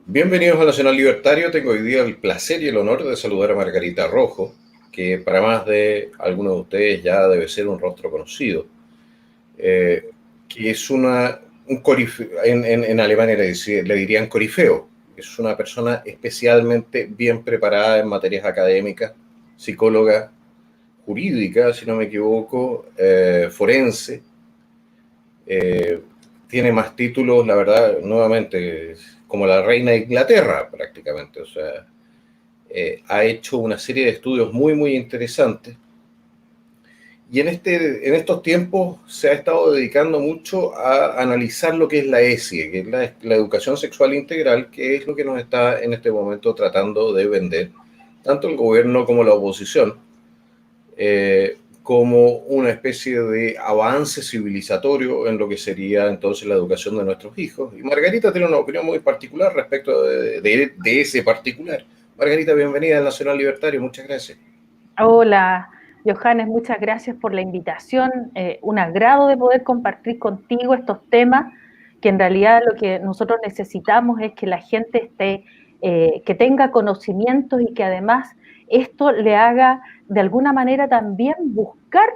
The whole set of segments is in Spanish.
Bienvenidos a Nacional Libertario. Tengo hoy día el placer y el honor de saludar a Margarita Rojo, que para más de algunos de ustedes ya debe ser un rostro conocido, que es un corifeo, en Alemania le dirían corifeo. Es una persona especialmente bien preparada en materias académicas, psicóloga, jurídica, si no me equivoco, forense. Eh, Tiene más títulos, la verdad, nuevamente, como la reina de Inglaterra prácticamente. O sea, ha hecho una serie de estudios muy, muy interesantes. Y en estos tiempos se ha estado dedicando mucho a analizar lo que es la ESI, que es la educación sexual integral, que es lo que nos está en este momento tratando de vender tanto el gobierno como la oposición, como una especie de avance civilizatorio en lo que sería entonces la educación de nuestros hijos. Y Margarita tiene una opinión muy particular respecto de ese particular. Margarita, bienvenida al Nacional Libertario, muchas gracias. Hola, Johannes, muchas gracias por la invitación. Un agrado de poder compartir contigo estos temas, que en realidad lo que nosotros necesitamos es que la gente que tenga conocimientos y que además esto le haga de alguna manera también buscar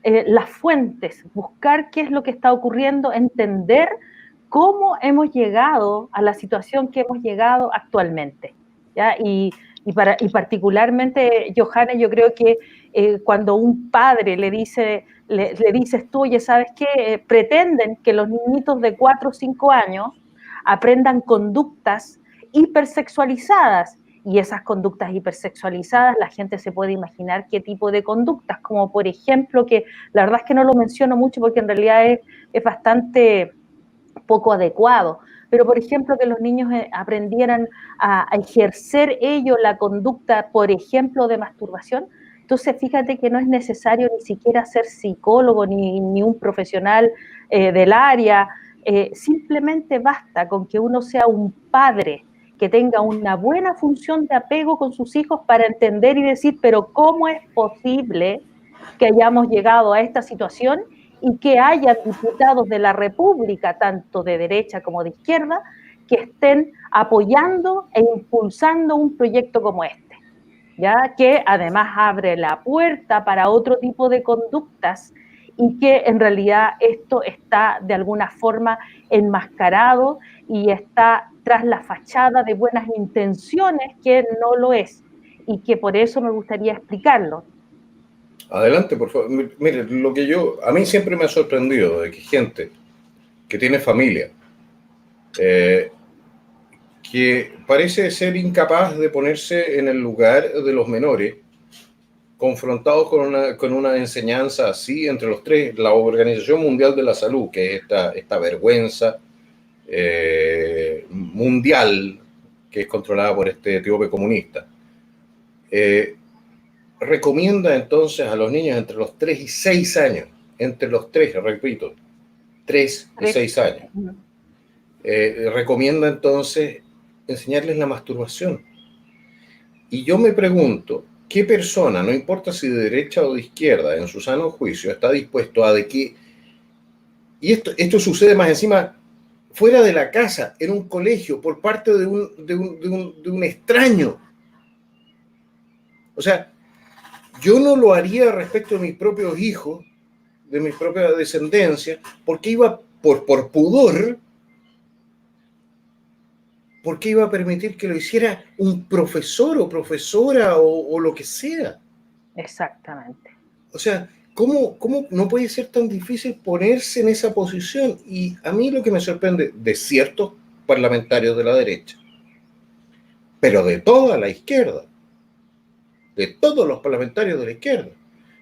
las fuentes, buscar qué es lo que está ocurriendo, entender cómo hemos llegado a la situación que hemos llegado actualmente. ¿Ya? Y particularmente, Johannes, yo creo que cuando un padre le dices tú, oye, ¿sabes qué? Pretenden que los niñitos de 4 o 5 años aprendan conductas hipersexualizadas. Y esas conductas hipersexualizadas, la gente se puede imaginar qué tipo de conductas, como por ejemplo, que la verdad es que no lo menciono mucho porque en realidad es bastante poco adecuado, pero por ejemplo que los niños aprendieran a ejercer ellos la conducta, por ejemplo, de masturbación. Entonces, fíjate que no es necesario ni siquiera ser psicólogo ni un profesional del área, simplemente basta con que uno sea un padre que tenga una buena función de apego con sus hijos para entender y decir, pero ¿cómo es posible que hayamos llegado a esta situación y que haya diputados de la República, tanto de derecha como de izquierda, que estén apoyando e impulsando un proyecto como este, ¿ya? Que además abre la puerta para otro tipo de conductas y que en realidad esto está de alguna forma enmascarado y está tras la fachada de buenas intenciones que no lo es y que por eso me gustaría explicarlo. Adelante, por favor. Mire, a mí siempre me ha sorprendido de que gente que tiene familia, eh, que parece ser incapaz de ponerse en el lugar de los menores, confrontados con una enseñanza así entre los tres, la Organización Mundial de la Salud, que es esta vergüenza mundial que es controlada por este etíope comunista, eh, recomienda entonces a los niños entre los 3 y 6 años, entre los 3, repito, 3 y 6 años, recomienda entonces enseñarles la masturbación. Y yo me pregunto, ¿qué persona, no importa si de derecha o de izquierda, en su sano juicio, está dispuesto a de que, y esto sucede más encima fuera de la casa, en un colegio, por parte de un extraño? O sea, yo no lo haría respecto de mis propios hijos, de mi propia descendencia, porque iba por pudor, porque iba a permitir que lo hiciera un profesor o profesora o lo que sea. Exactamente. O sea, ¿cómo no puede ser tan difícil ponerse en esa posición? Y a mí lo que me sorprende de ciertos parlamentarios de la derecha, pero de toda la izquierda, de todos los parlamentarios de la izquierda,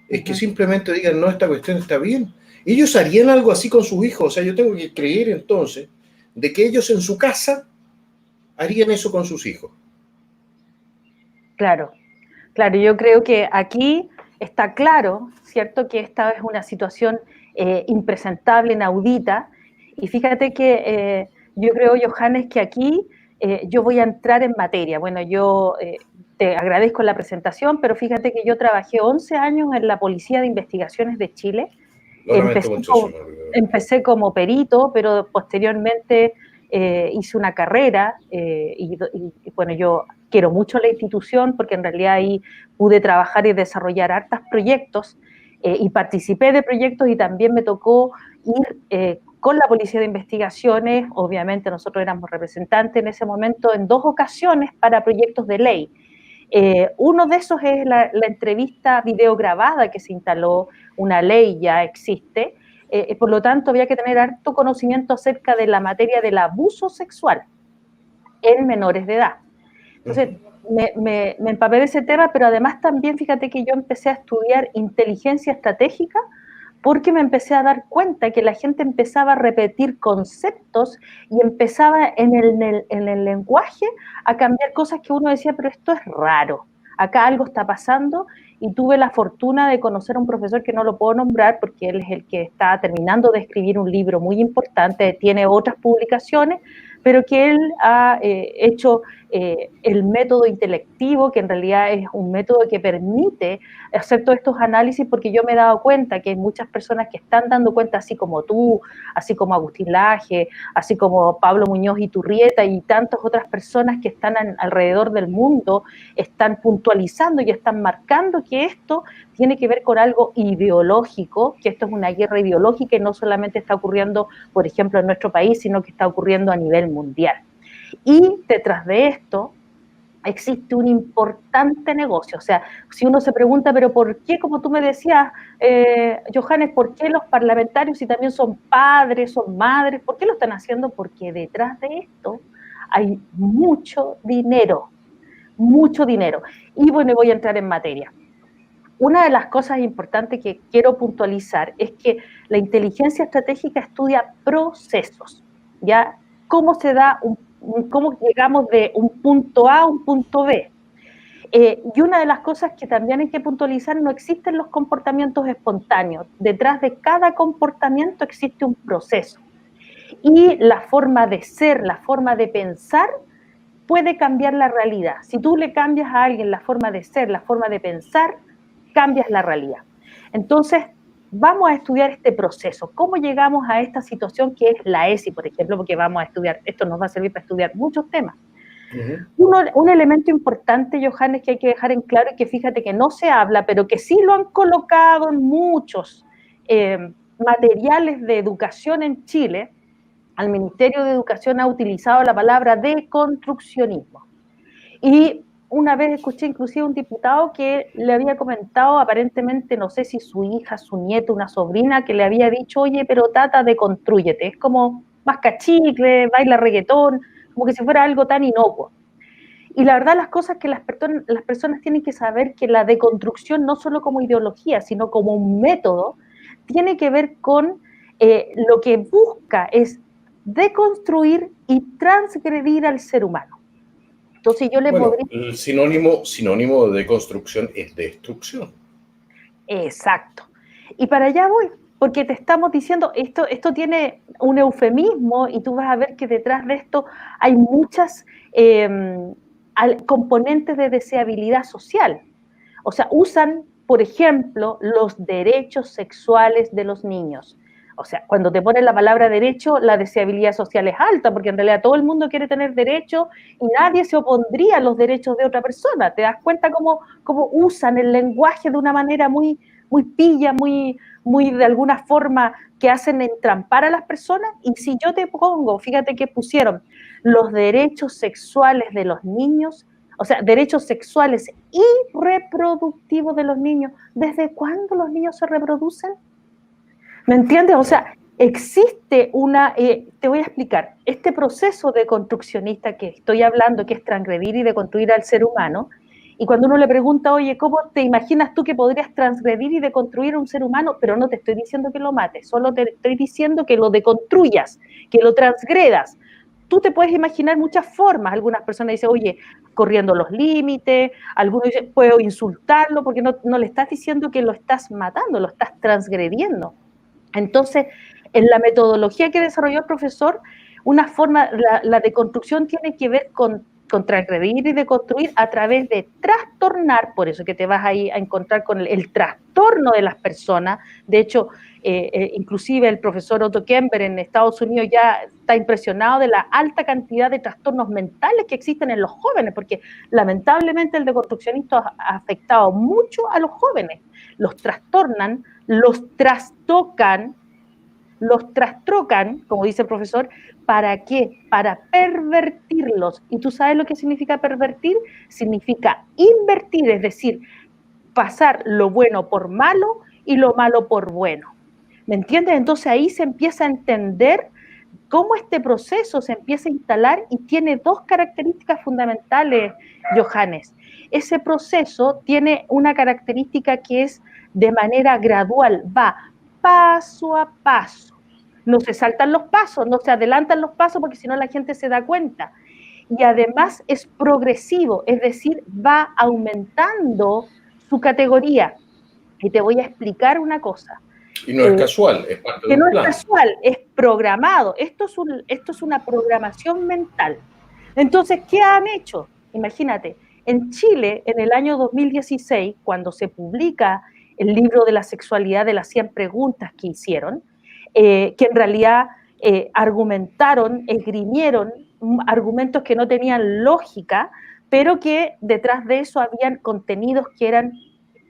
es que simplemente digan, no, esta cuestión está bien. Ellos harían algo así con sus hijos. O sea, yo tengo que creer entonces de que ellos en su casa harían eso con sus hijos. Claro, claro, yo creo que aquí está claro, ¿cierto?, que esta es una situación impresentable, inaudita, y fíjate que yo creo, Johannes, que aquí yo voy a entrar en materia. Bueno, yo te agradezco la presentación, pero fíjate que yo trabajé 11 años en la Policía de Investigaciones de Chile. Lo lamento Empecé mucho, como, señor. empecé como perito, pero posteriormente hice una carrera bueno, yo quiero mucho la institución porque en realidad ahí pude trabajar y desarrollar hartos proyectos y participé de proyectos y también me tocó ir con la Policía de Investigaciones. Obviamente nosotros éramos representantes en ese momento en 2 ocasiones para proyectos de ley. Uno de esos es la entrevista videograbada que se instaló, una ley ya existe, por lo tanto había que tener harto conocimiento acerca de la materia del abuso sexual en menores de edad. Entonces, me empapé de ese tema, pero además también fíjate que yo empecé a estudiar inteligencia estratégica porque me empecé a dar cuenta que la gente empezaba a repetir conceptos y empezaba en el lenguaje a cambiar cosas que uno decía, pero esto es raro, acá algo está pasando, y tuve la fortuna de conocer a un profesor que no lo puedo nombrar porque él es el que está terminando de escribir un libro muy importante, tiene otras publicaciones, pero que él ha hecho el método intelectivo, que en realidad es un método que permite hacer todos estos análisis, porque yo me he dado cuenta que hay muchas personas que están dando cuenta, así como tú, así como Agustín Laje, así como Pablo Muñoz Iturrieta y tantas otras personas que están alrededor del mundo, están puntualizando y están marcando que esto tiene que ver con algo ideológico, que esto es una guerra ideológica y no solamente está ocurriendo, por ejemplo, en nuestro país, sino que está ocurriendo a nivel mundial. Y detrás de esto existe un importante negocio. O sea, si uno se pregunta, pero ¿por qué, como tú me decías, Johannes, por qué los parlamentarios, si también son padres, son madres, por qué lo están haciendo? Porque detrás de esto hay mucho dinero, mucho dinero. Y bueno, voy a entrar en materia. Una de las cosas importantes que quiero puntualizar es que la inteligencia estratégica estudia procesos, ¿ya? Cómo se da cómo llegamos de un punto A a un punto B. Y una de las cosas que también hay que puntualizar, no existen los comportamientos espontáneos. Detrás de cada comportamiento existe un proceso. Y la forma de ser, la forma de pensar, puede cambiar la realidad. Si tú le cambias a alguien la forma de ser, la forma de pensar, cambias la realidad. Entonces, vamos a estudiar este proceso. ¿Cómo llegamos a esta situación que es la ESI, por ejemplo? Porque vamos a estudiar, esto nos va a servir para estudiar muchos temas. Un elemento importante, Johannes, que hay que dejar en claro y que fíjate que no se habla, pero que sí lo han colocado en muchos materiales de educación en Chile. Al Ministerio de Educación ha utilizado la palabra deconstruccionismo. Y una vez escuché inclusive un diputado que le había comentado, aparentemente, no sé si su hija, su nieto, una sobrina, que le había dicho, oye, pero tata, deconstrúyete. Es como masca chicle, baila reggaetón, como que si fuera algo tan inocuo. Y la verdad, las cosas que las personas tienen que saber, que la deconstrucción no solo como ideología, sino como un método, tiene que ver con lo que busca es deconstruir y transgredir al ser humano. Entonces yo le podría... El sinónimo de deconstrucción es destrucción. Exacto. Y para allá voy, porque te estamos diciendo, esto tiene un eufemismo y tú vas a ver que detrás de esto hay muchas componentes de deseabilidad social. O sea, usan, por ejemplo, los derechos sexuales de los niños. O sea, cuando te ponen la palabra derecho, la deseabilidad social es alta, porque en realidad todo el mundo quiere tener derechos y nadie se opondría a los derechos de otra persona. ¿Te das cuenta cómo usan el lenguaje de una manera muy, muy pilla, muy de alguna forma que hacen entrampar a las personas? Y si yo te pongo, fíjate que pusieron los derechos sexuales de los niños, o sea, derechos sexuales y reproductivos de los niños. ¿Desde cuándo los niños se reproducen? ¿Me entiendes? O sea, existe te voy a explicar, este proceso deconstruccionista que estoy hablando, que es transgredir y deconstruir al ser humano, y cuando uno le pregunta, oye, ¿cómo te imaginas tú que podrías transgredir y deconstruir a un ser humano? Pero no te estoy diciendo que lo mates, solo te estoy diciendo que lo deconstruyas, que lo transgredas. Tú te puedes imaginar muchas formas. Algunas personas dicen, oye, corriendo los límites, algunos dicen, puedo insultarlo, porque no le estás diciendo que lo estás matando, lo estás transgrediendo. Entonces, en la metodología que desarrolló el profesor, una forma, la deconstrucción tiene que ver con transgredir y deconstruir a través de trastornar, por eso que te vas ahí a encontrar con el trastorno de las personas. De hecho, inclusive el profesor Otto Kemper en Estados Unidos ya está impresionado de la alta cantidad de trastornos mentales que existen en los jóvenes, porque lamentablemente el deconstruccionismo ha afectado mucho a los jóvenes. Los trastornan, los trastocan, los trastrocan, como dice el profesor. ¿Para qué? Para pervertirlos. ¿Y tú sabes lo que significa pervertir? Significa invertir, es decir, pasar lo bueno por malo y lo malo por bueno. ¿Me entiendes? Entonces ahí se empieza a entender cómo este proceso se empieza a instalar y tiene dos características fundamentales, Johannes. Ese proceso tiene una característica que es de manera gradual, va paso a paso. No se saltan los pasos, no se adelantan los pasos porque si no la gente se da cuenta. Y además es progresivo, es decir, va aumentando su categoría. Y te voy a explicar una cosa. Y no es casual, es parte Que de no un es plan. casual, es programado. Esto es una programación mental. Entonces, ¿qué han hecho? Imagínate, en Chile, en el año 2016, cuando se publica el libro de la sexualidad de las 100 preguntas que hicieron, que en realidad argumentaron, esgrimieron argumentos que no tenían lógica, pero que detrás de eso habían contenidos que eran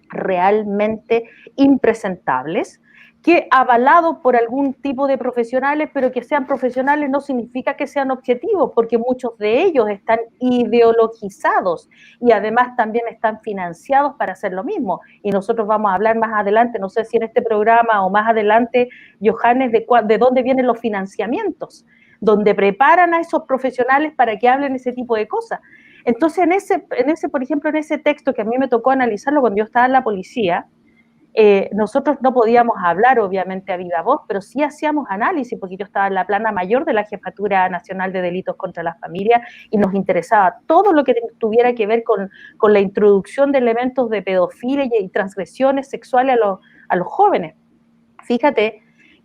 realmente impresentables, que avalados por algún tipo de profesionales, pero que sean profesionales no significa que sean objetivos, porque muchos de ellos están ideologizados y además también están financiados para hacer lo mismo. Y nosotros vamos a hablar más adelante, no sé si en este programa o más adelante, Johannes, de dónde vienen los financiamientos, donde preparan a esos profesionales para que hablen ese tipo de cosas. Entonces, por ejemplo, en ese texto que a mí me tocó analizarlo cuando yo estaba en la policía, nosotros no podíamos hablar, obviamente, a viva voz, pero sí hacíamos análisis, porque yo estaba en la plana mayor de la Jefatura Nacional de Delitos contra las Familias y nos interesaba todo lo que tuviera que ver con la introducción de elementos de pedofilia y transgresiones sexuales a los jóvenes. Fíjate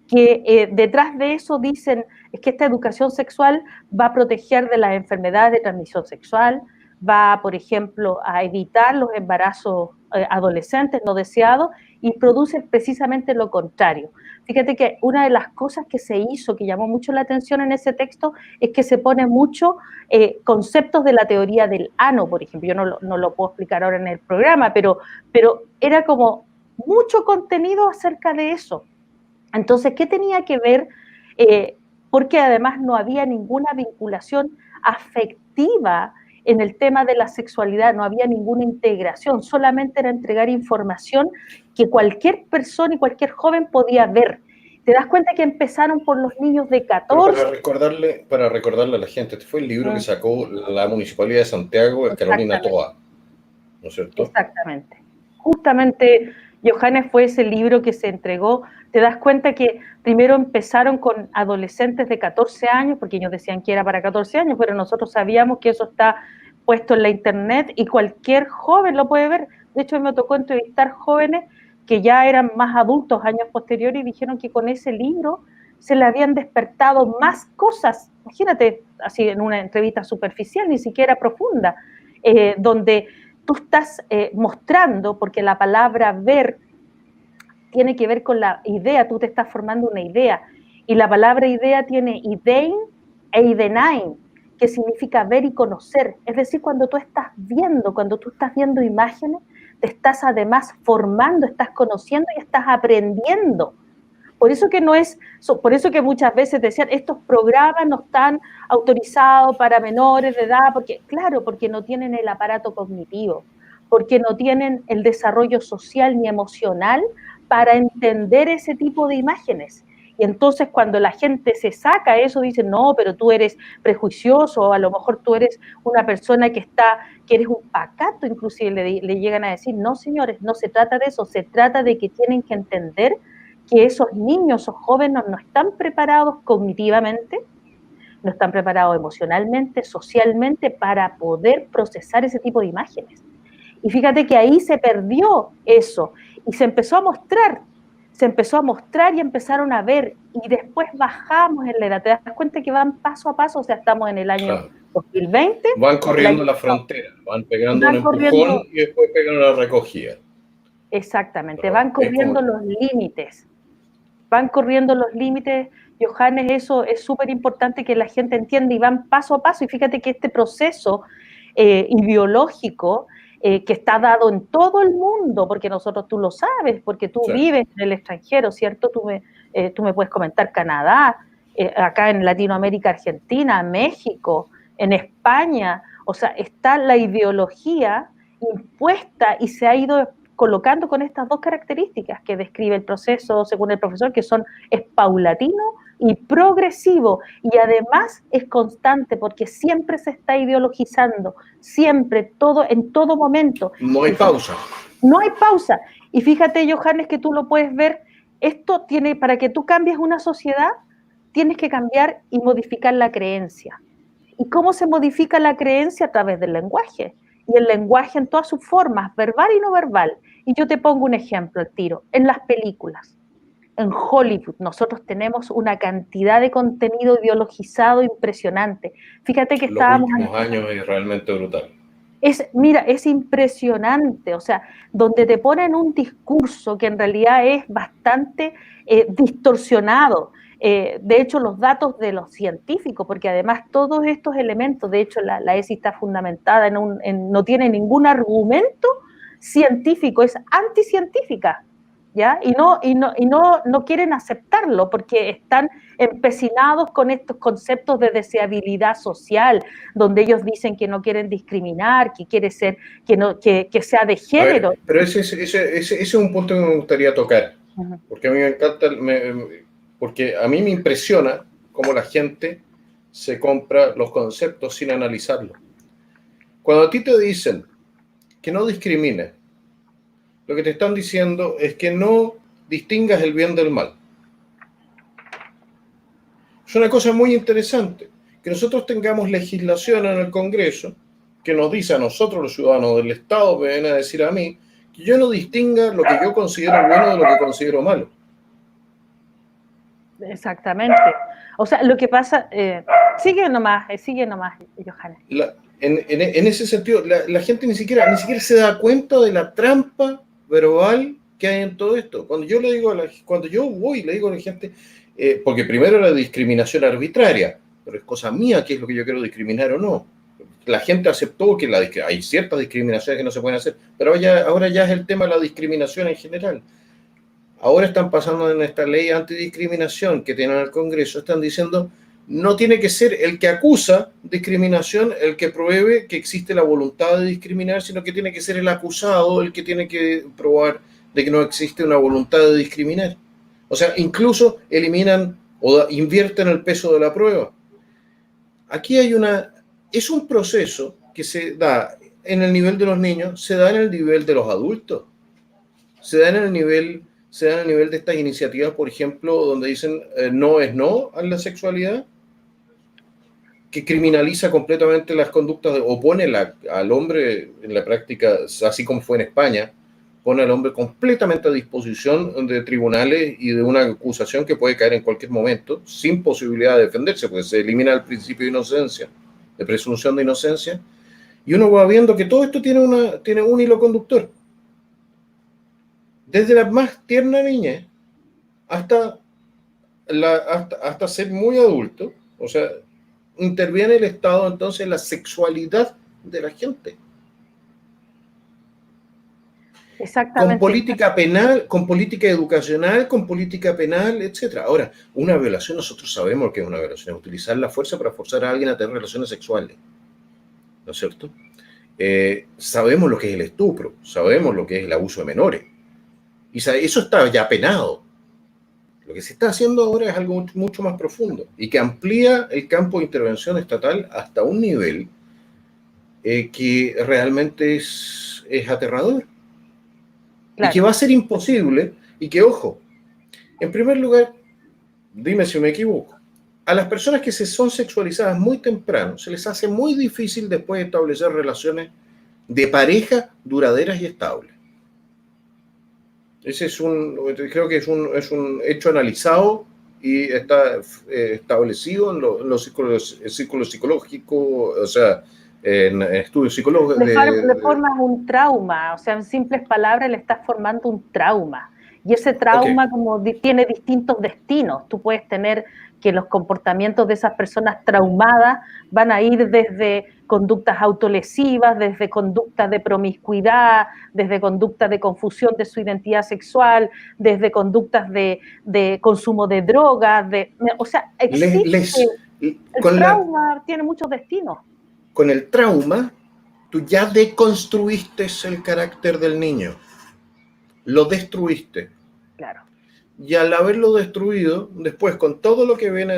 que detrás de eso dicen es que esta educación sexual va a proteger de las enfermedades de transmisión sexual, va, por ejemplo, a evitar los embarazos adolescentes no deseados y produce precisamente lo contrario. Fíjate que una de las cosas que se hizo, que llamó mucho la atención en ese texto, es que se pone mucho conceptos de la teoría del ano, por ejemplo. Yo no lo puedo explicar ahora en el programa, pero era como mucho contenido acerca de eso. Entonces, ¿qué tenía que ver? Porque además no había ninguna vinculación afectiva en el tema de la sexualidad, no había ninguna integración, solamente era entregar información que cualquier persona y cualquier joven podía ver. ¿Te das cuenta que empezaron por los niños de 14? Pero para recordarle a la gente, este fue el libro que sacó la Municipalidad de Santiago, Carolina Toa, ¿no es cierto? Exactamente. Justamente, Johannes, fue ese libro que se entregó. Te das cuenta que primero empezaron con adolescentes de 14 años, porque ellos decían que era para 14 años, pero nosotros sabíamos que eso está puesto en la internet y cualquier joven lo puede ver. De hecho, me tocó entrevistar jóvenes que ya eran más adultos años posteriores y dijeron que con ese libro se le habían despertado más cosas. Imagínate, así en una entrevista superficial, ni siquiera profunda, donde tú estás mostrando, porque la palabra ver tiene que ver con la idea, tú te estás formando una idea, y la palabra idea tiene idein e idenain, que significa ver y conocer. Es decir, cuando tú estás viendo imágenes, te estás además formando, estás conociendo y estás aprendiendo. Por eso que muchas veces decían, estos programas no están autorizados para menores de edad, porque no tienen el aparato cognitivo, porque no tienen el desarrollo social ni emocional para entender ese tipo de imágenes. Y entonces cuando la gente se saca eso, dicen, no, pero tú eres prejuicioso, o a lo mejor tú eres una persona que eres un pacato, inclusive le llegan a decir, no señores, no se trata de eso, se trata de que tienen que entender que esos niños, esos jóvenes no están preparados cognitivamente, no están preparados emocionalmente, socialmente para poder procesar ese tipo de imágenes. Y fíjate que ahí se perdió eso y se empezó a mostrar y empezaron a ver y después bajamos en la edad. ¿Te das cuenta que van paso a paso? O sea, estamos en el año 2020. Van corriendo la frontera, van pegando un empujón y después pegan una recogida. Exactamente, Pero van corriendo los límites. Van corriendo los límites, Johannes, eso es súper importante que la gente entienda y van paso a paso. Y fíjate que este proceso ideológico que está dado en todo el mundo, porque nosotros tú lo sabes, porque tú vives en el extranjero, ¿cierto? Tú me puedes comentar Canadá, acá en Latinoamérica, Argentina, México, en España, o sea, está la ideología impuesta y se ha ido colocando con estas dos características que describe el proceso, según el profesor, que es paulatino y progresivo, y además es constante porque siempre se está ideologizando, siempre, en todo momento. No hay pausa. No hay pausa. Y fíjate, Johannes, que tú lo puedes ver, esto tiene, para que tú cambies una sociedad, tienes que cambiar y modificar la creencia. ¿Y cómo se modifica la creencia? A través del lenguaje. Y el lenguaje en todas sus formas, verbal y no verbal. Y yo te pongo un ejemplo al tiro. En las películas, en Hollywood, nosotros tenemos una cantidad de contenido ideologizado impresionante. Fíjate que estábamos... Los últimos años es realmente brutal. Mira, es impresionante, o sea, donde te ponen un discurso que en realidad es bastante distorsionado. De hecho, los datos de los científicos, porque además todos estos elementos, de hecho, la ESI está fundamentada no tiene ningún argumento científico, es anticientífica, ¿ya? Y no quieren aceptarlo porque están empecinados con estos conceptos de deseabilidad social, donde ellos dicen que no quieren discriminar, que quiere ser, que sea de género. Ver, pero ese es un punto que me gustaría tocar, porque a mí me encanta, porque a mí me impresiona cómo la gente se compra los conceptos sin analizarlos. Cuando a ti te dicen que no discrimines, lo que te están diciendo es que no distingas el bien del mal. Es una cosa muy interesante, que nosotros tengamos legislación en el Congreso que nos dice a nosotros, los ciudadanos del Estado, me vienen a decir a mí, que yo no distinga lo que yo considero bueno de lo que considero malo. Exactamente. O sea, lo que pasa... sigue nomás, Johannes. En ese sentido, la gente ni siquiera se da cuenta de la trampa verbal que hay en todo esto. Cuando yo voy y le digo a la gente, porque primero la discriminación arbitraria, pero es cosa mía qué es lo que yo quiero discriminar o no. La gente aceptó que hay ciertas discriminaciones que no se pueden hacer, pero ahora ya es el tema de la discriminación en general. Ahora están pasando en esta ley antidiscriminación que tienen el Congreso, están diciendo, no tiene que ser el que acusa discriminación el que pruebe que existe la voluntad de discriminar, sino que tiene que ser el acusado el que tiene que probar de que no existe una voluntad de discriminar. O sea, incluso eliminan o invierten el peso de la prueba. Aquí es un proceso que se da en el nivel de los niños, se da en el nivel de los adultos, se da en el nivel de estas iniciativas, por ejemplo, donde dicen no es no a la sexualidad, que criminaliza completamente las conductas, o pone al hombre en la práctica, así como fue en España, pone al hombre completamente a disposición de tribunales y de una acusación que puede caer en cualquier momento, sin posibilidad de defenderse, porque se elimina el principio de inocencia, de presunción de inocencia, y uno va viendo que todo esto tiene un hilo conductor. Desde la más tierna niñez hasta ser muy adulto, o sea, interviene el Estado entonces en la sexualidad de la gente. Exactamente. Con política penal, con política educacional, con política penal, etc. Ahora, una violación, nosotros sabemos que es una violación, es utilizar la fuerza para forzar a alguien a tener relaciones sexuales, ¿no es cierto? Sabemos lo que es el estupro, sabemos lo que es el abuso de menores, y eso está ya penado. Lo que se está haciendo ahora es algo mucho más profundo y que amplía el campo de intervención estatal hasta un nivel que realmente es aterrador. Claro. Y que va a ser imposible y que, ojo, en primer lugar, dime si me equivoco, a las personas que son sexualizadas muy temprano se les hace muy difícil después establecer relaciones de pareja duraderas y estables. Ese creo que es un hecho analizado y está establecido en los círculos psicológicos, o sea, en estudios psicológicos. Le formas un trauma, o sea, en simples palabras le estás formando un trauma. Y ese trauma tiene distintos destinos. Tú puedes tener que los comportamientos de esas personas traumadas van a ir desde conductas autolesivas, desde conductas de promiscuidad, desde conductas de confusión de su identidad sexual, desde conductas de consumo de drogas, o sea, existe, el trauma tiene muchos destinos. Con el trauma, tú ya deconstruiste el carácter del niño, lo destruiste. Claro. Y al haberlo destruido, después con todo lo que viene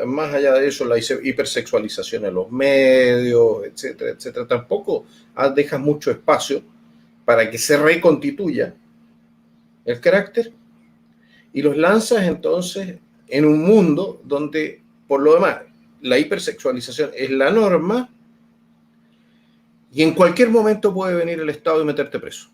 más allá de eso, la hipersexualización en los medios, etcétera, etcétera, tampoco dejas mucho espacio para que se reconstituya el carácter y los lanzas entonces en un mundo donde, por lo demás, la hipersexualización es la norma y en cualquier momento puede venir el Estado y meterte preso.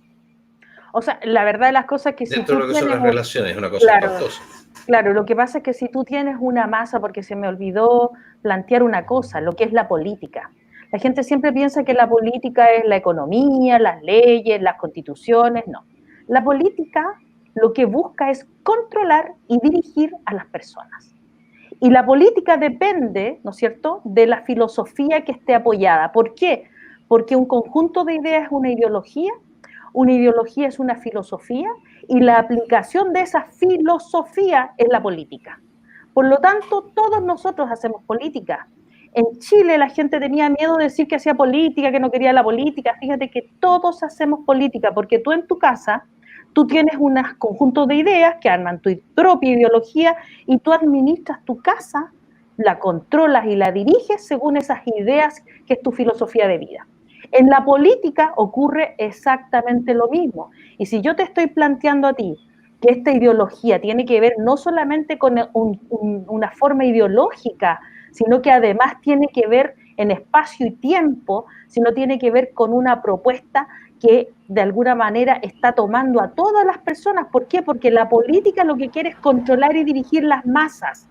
O sea, la verdad de las cosas es que dentro de lo que son las relaciones, es una cosa espantosa. Claro, lo que pasa es que si tú tienes una masa, porque se me olvidó plantear una cosa, lo que es la política. La gente siempre piensa que la política es la economía, las leyes, las constituciones, no. La política lo que busca es controlar y dirigir a las personas. Y la política depende, ¿no es cierto?, de la filosofía que esté apoyada. ¿Por qué? Porque un conjunto de ideas es una ideología es una filosofía y la aplicación de esa filosofía es la política. Por lo tanto, todos nosotros hacemos política. En Chile la gente tenía miedo de decir que hacía política, que no quería la política. Fíjate que todos hacemos política, porque tú en tu casa, tú tienes un conjunto de ideas que arman tu propia ideología y tú administras tu casa, la controlas y la diriges según esas ideas que es tu filosofía de vida. En la política ocurre exactamente lo mismo. Y si yo te estoy planteando a ti que esta ideología tiene que ver no solamente con una forma ideológica, sino que además tiene que ver en espacio y tiempo, sino tiene que ver con una propuesta que de alguna manera está tomando a todas las personas. ¿Por qué? Porque la política lo que quiere es controlar y dirigir las masas.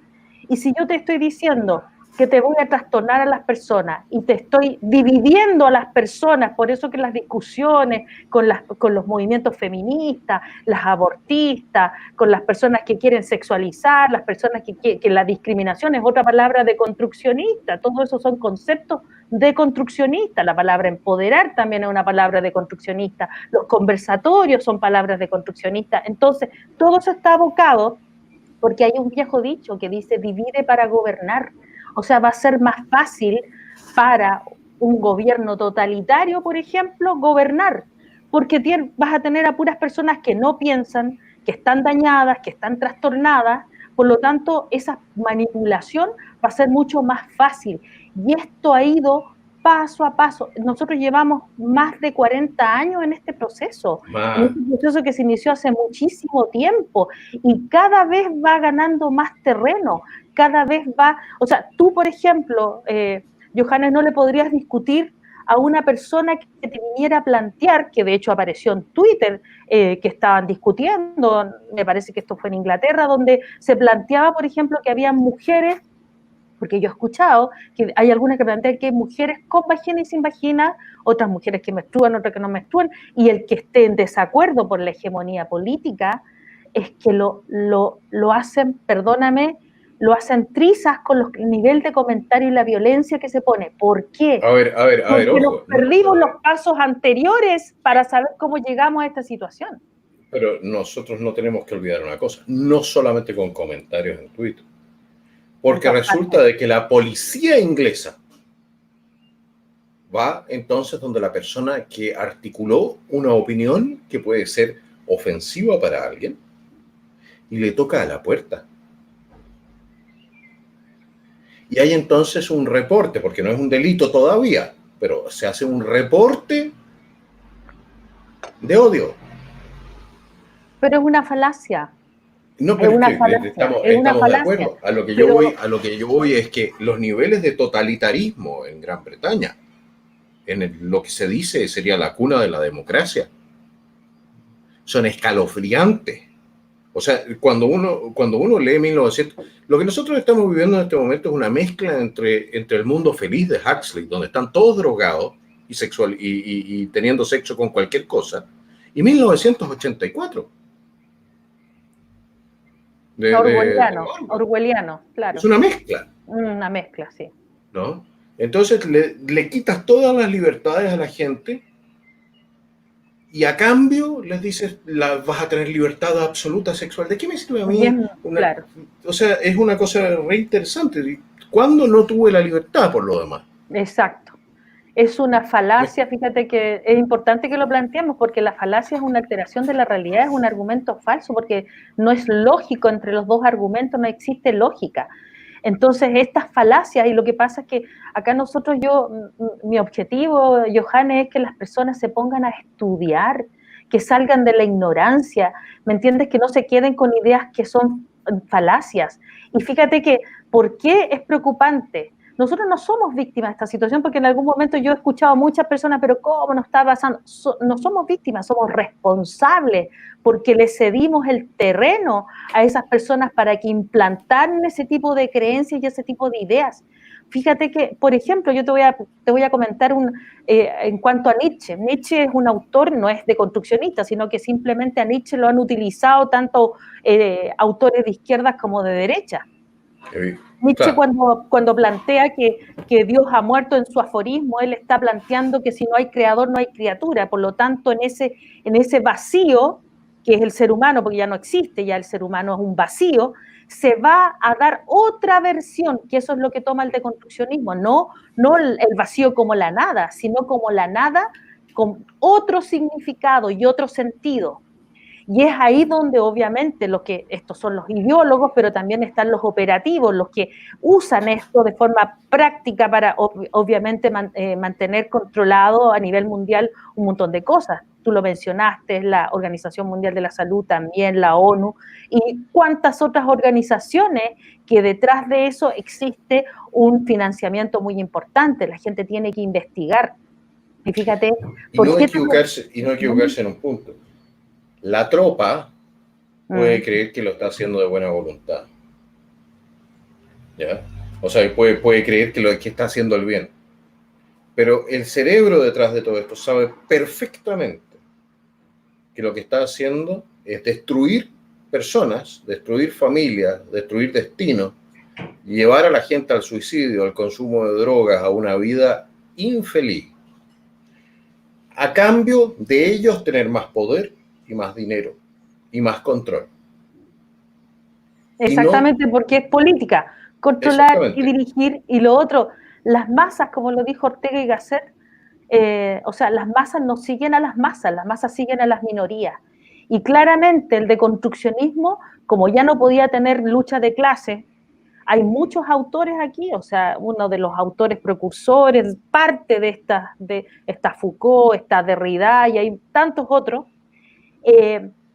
Y si yo te estoy diciendo que te voy a trastornar a las personas y te estoy dividiendo a las personas, por eso que las discusiones con los movimientos feministas, las abortistas, con las personas que quieren sexualizar, las personas que la discriminación es otra palabra de construccionista, todo eso son conceptos de construccionista, la palabra empoderar también es una palabra de construccionista, los conversatorios son palabras de construccionista, entonces todo eso está abocado porque hay un viejo dicho que dice divide para gobernar. O sea, va a ser más fácil para un gobierno totalitario, por ejemplo, gobernar, porque vas a tener a puras personas que no piensan, que están dañadas, que están trastornadas, por lo tanto, esa manipulación va a ser mucho más fácil. Y esto ha ido paso a paso. Nosotros llevamos más de 40 años en este proceso que se inició hace muchísimo tiempo y cada vez va ganando más terreno, cada vez va, o sea, tú, por ejemplo, Johannes, no le podrías discutir a una persona que te viniera a plantear, que de hecho apareció en Twitter, que estaban discutiendo, me parece que esto fue en Inglaterra, donde se planteaba, por ejemplo, que había mujeres, porque yo he escuchado que hay algunas que plantean que hay mujeres con vagina y sin vagina, otras mujeres que menstruan, otras que no menstruan, y el que esté en desacuerdo por la hegemonía política es que lo hacen, perdóname, lo hacen trizas con el nivel de comentario y la violencia que se pone. ¿Por qué? Porque ojo. nos perdimos los pasos anteriores para saber cómo llegamos a esta situación. Pero nosotros no tenemos que olvidar una cosa, no solamente con comentarios en Twitter, porque resulta de que la policía inglesa va entonces donde la persona que articuló una opinión que puede ser ofensiva para alguien y le toca a la puerta. Y hay entonces un reporte, porque no es un delito todavía, pero se hace un reporte de odio. Pero es una falacia. No, pero estamos de acuerdo. A lo que yo voy es que los niveles de totalitarismo en Gran Bretaña, lo que se dice sería la cuna de la democracia, son escalofriantes. O sea, cuando uno lee 1900, lo que nosotros estamos viviendo en este momento es una mezcla entre el mundo feliz de Huxley, donde están todos drogados y teniendo sexo con cualquier cosa, y 1984. Orwelliano, claro. Es una mezcla. Una mezcla, sí. ¿No? Entonces le quitas todas las libertades a la gente y a cambio les dices, vas a tener libertad absoluta sexual. ¿De qué me sirve a mí? Bien, claro. O sea, es una cosa re interesante. ¿Cuándo no tuve la libertad por lo demás? Exacto. Es una falacia, fíjate que es importante que lo planteemos, porque la falacia es una alteración de la realidad, es un argumento falso, porque no es lógico entre los dos argumentos, no existe lógica. Entonces, estas falacias, y lo que pasa es que acá nosotros, mi objetivo, Johannes, es que las personas se pongan a estudiar, que salgan de la ignorancia, ¿me entiendes? Que no se queden con ideas que son falacias. Y fíjate que, ¿por qué es preocupante? Nosotros no somos víctimas de esta situación, porque en algún momento yo he escuchado a muchas personas, pero ¿cómo nos está pasando? No somos víctimas, somos responsables, porque le cedimos el terreno a esas personas para que implantaran ese tipo de creencias y ese tipo de ideas. Fíjate que, por ejemplo, yo te voy a comentar en cuanto a Nietzsche. Nietzsche es un autor, no es deconstruccionista, sino que simplemente a Nietzsche lo han utilizado tanto autores de izquierdas como de derecha. Nietzsche, cuando plantea que Dios ha muerto en su aforismo, él está planteando que si no hay creador no hay criatura, por lo tanto en ese vacío que es el ser humano, porque ya no existe, ya el ser humano es un vacío, se va a dar otra versión, que eso es lo que toma el deconstruccionismo, no el vacío como la nada, sino como la nada con otro significado y otro sentido. Y es ahí donde obviamente estos son los ideólogos, pero también están los operativos, los que usan esto de forma práctica para obviamente mantener controlado a nivel mundial un montón de cosas. Tú lo mencionaste, la Organización Mundial de la Salud, también la ONU, y cuántas otras organizaciones que detrás de eso existe un financiamiento muy importante. La gente tiene que investigar. Y fíjate, y no equivocarse en un punto. La tropa puede creer que lo está haciendo de buena voluntad. ¿Ya? O sea, puede creer que está haciendo el bien. Pero el cerebro detrás de todo esto sabe perfectamente que lo que está haciendo es destruir personas, destruir familias, destruir destinos, llevar a la gente al suicidio, al consumo de drogas, a una vida infeliz. A cambio de ellos tener más poder y más dinero y más control. Exactamente, porque es política, controlar y dirigir, y lo otro, las masas, como lo dijo Ortega y Gasset, o sea, las masas no siguen a las masas siguen a las minorías. Y claramente el deconstruccionismo, como ya no podía tener lucha de clase, hay muchos autores aquí, o sea, uno de los autores precursores, parte de esta Foucault, esta Derrida, y hay tantos otros,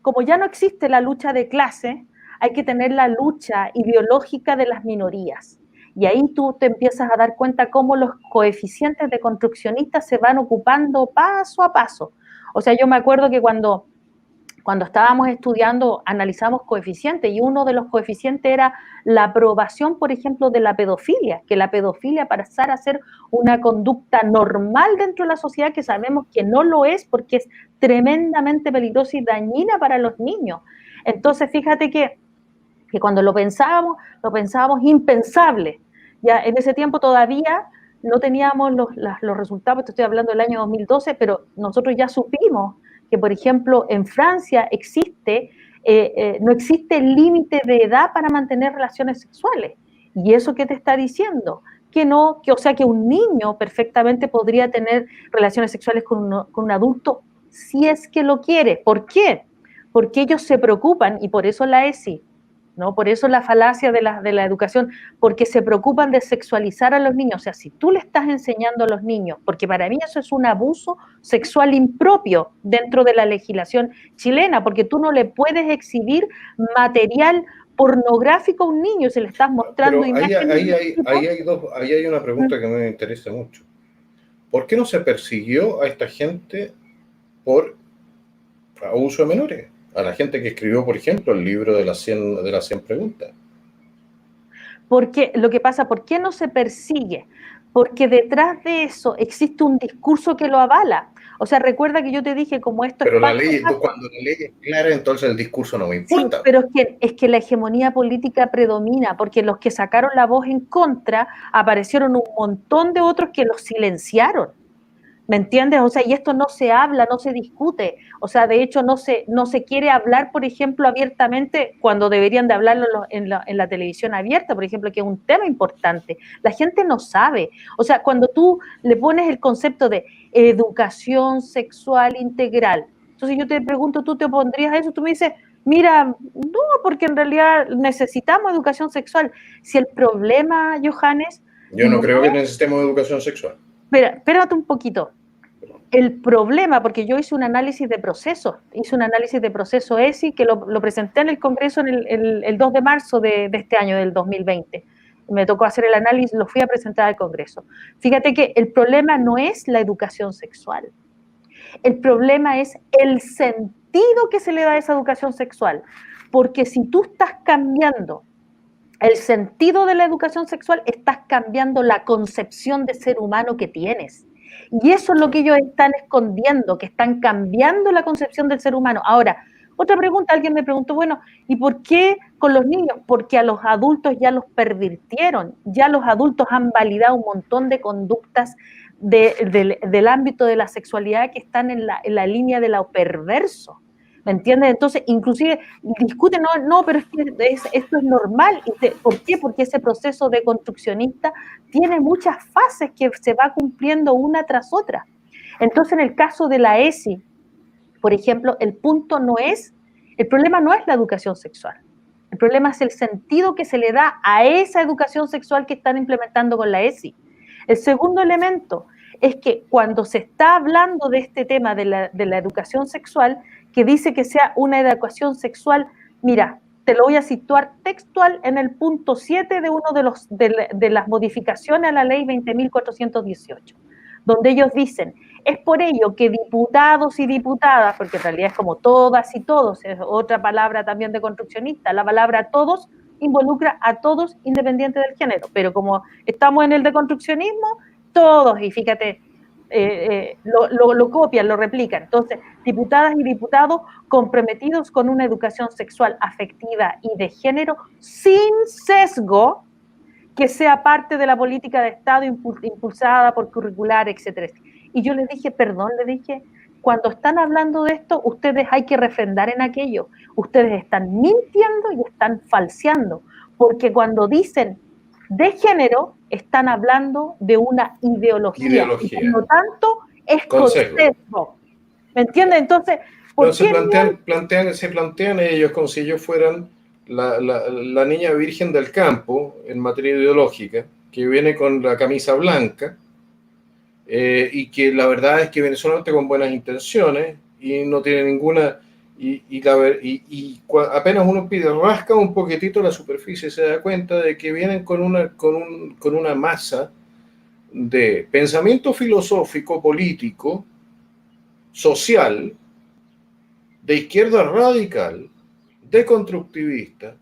como ya no existe la lucha de clase, hay que tener la lucha ideológica de las minorías. Y ahí tú te empiezas a dar cuenta cómo los coeficientes deconstruccionistas se van ocupando paso a paso. O sea, yo me acuerdo que cuando estábamos estudiando, analizamos coeficientes, y uno de los coeficientes era la aprobación, por ejemplo, de la pedofilia, que la pedofilia pasara a ser una conducta normal dentro de la sociedad, que sabemos que no lo es porque es tremendamente peligrosa y dañina para los niños. Entonces, fíjate que cuando lo pensábamos impensable. Ya en ese tiempo todavía no teníamos los resultados, te estoy hablando del año 2012, pero nosotros ya supimos que, por ejemplo, en Francia no existe límite de edad para mantener relaciones sexuales. ¿Y eso qué te está diciendo? Que no, o sea, que un niño perfectamente podría tener relaciones sexuales con un adulto si es que lo quiere. ¿Por qué? Porque ellos se preocupan, y por eso la ESI, ¿no? Por eso la falacia de la educación, porque se preocupan de sexualizar a los niños. O sea, si tú le estás enseñando a los niños, porque para mí eso es un abuso sexual impropio dentro de la legislación chilena, porque tú no le puedes exhibir material pornográfico a un niño, se le estás mostrando imágenes. Ahí hay una pregunta que me interesa mucho. ¿Por qué no se persiguió a esta gente por abuso de menores? a la gente que escribió, por ejemplo, el libro de las 100 preguntas. Porque lo que pasa, ¿por qué no se persigue? Porque detrás de eso existe un discurso que lo avala. O sea, recuerda que yo te dije como esto es Pero la paso ley, a paso. cuando la ley es clara, entonces el discurso no me Sí, importa. pero es que la hegemonía política predomina, porque los que sacaron la voz en contra aparecieron un montón de otros que los silenciaron. ¿Me entiendes? O sea, y esto no se habla, no se discute. O sea, de hecho, no se quiere hablar, por ejemplo, abiertamente cuando deberían de hablarlo en la televisión abierta, por ejemplo, que es un tema importante. La gente no sabe. O sea, cuando tú le pones el concepto de educación sexual integral, entonces yo te pregunto, ¿tú te opondrías a eso? Tú me dices, mira, no, porque en realidad necesitamos educación sexual. Si el problema, Johannes, Yo no no creo que es... necesitemos educación sexual. Espérate un poquito. El problema, porque yo hice un análisis de proceso ESI, que lo presenté en el Congreso el 2 de marzo de este año, del 2020. Me tocó hacer el análisis, lo fui a presentar al Congreso. Fíjate que el problema no es la educación sexual, el problema es el sentido que se le da a esa educación sexual, porque si tú estás cambiando el sentido de la educación sexual, estás cambiando la concepción de ser humano que tienes. Y eso es lo que ellos están escondiendo, que están cambiando la concepción del ser humano. Ahora, otra pregunta, alguien me preguntó, bueno, ¿y por qué con los niños? Porque a los adultos ya los pervirtieron, ya los adultos han validado un montón de conductas del ámbito de la sexualidad que están en la línea de lo perverso. ¿Me entiendes? Entonces, inclusive discuten, no, pero es que esto es normal. ¿Por qué? Porque ese proceso de construccionista tiene muchas fases que se va cumpliendo una tras otra. Entonces, en el caso de la ESI, por ejemplo, el problema no es la educación sexual. El problema es el sentido que se le da a esa educación sexual que están implementando con la ESI. El segundo elemento es que cuando se está hablando de este tema de la educación sexual, que dice que sea una educación sexual, mira, te lo voy a situar textual en el punto 7 de uno de las modificaciones a la ley 20.418, donde ellos dicen, es por ello que diputados y diputadas, porque en realidad es como todas y todos, es otra palabra también de construccionista, la palabra todos involucra a todos independiente del género, pero como estamos en el deconstruccionismo, todos, y fíjate, lo copian, lo replican. Entonces, diputadas y diputados comprometidos con una educación sexual, afectiva y de género sin sesgo, que sea parte de la política de Estado impulsada por curricular, etcétera. Y yo les dije, perdón, les dije, cuando están hablando de esto, ustedes hay que refrendar en aquello. Ustedes están mintiendo y están falseando, porque cuando dicen de género, están hablando de una ideología y por Ideología, lo tanto es con con sesgo. sesgo. ¿Me entiendes? Entonces, No, ¿por qué no? se plantean ellos como si ellos fueran la niña virgen del campo en materia ideológica, que viene con la camisa blanca, y que la verdad es que viene solamente con buenas intenciones y no tiene ninguna... Apenas uno pide, rasca un poquitito la superficie y se da cuenta de que vienen con una masa de pensamiento filosófico, político, social, de izquierda radical, deconstructivista,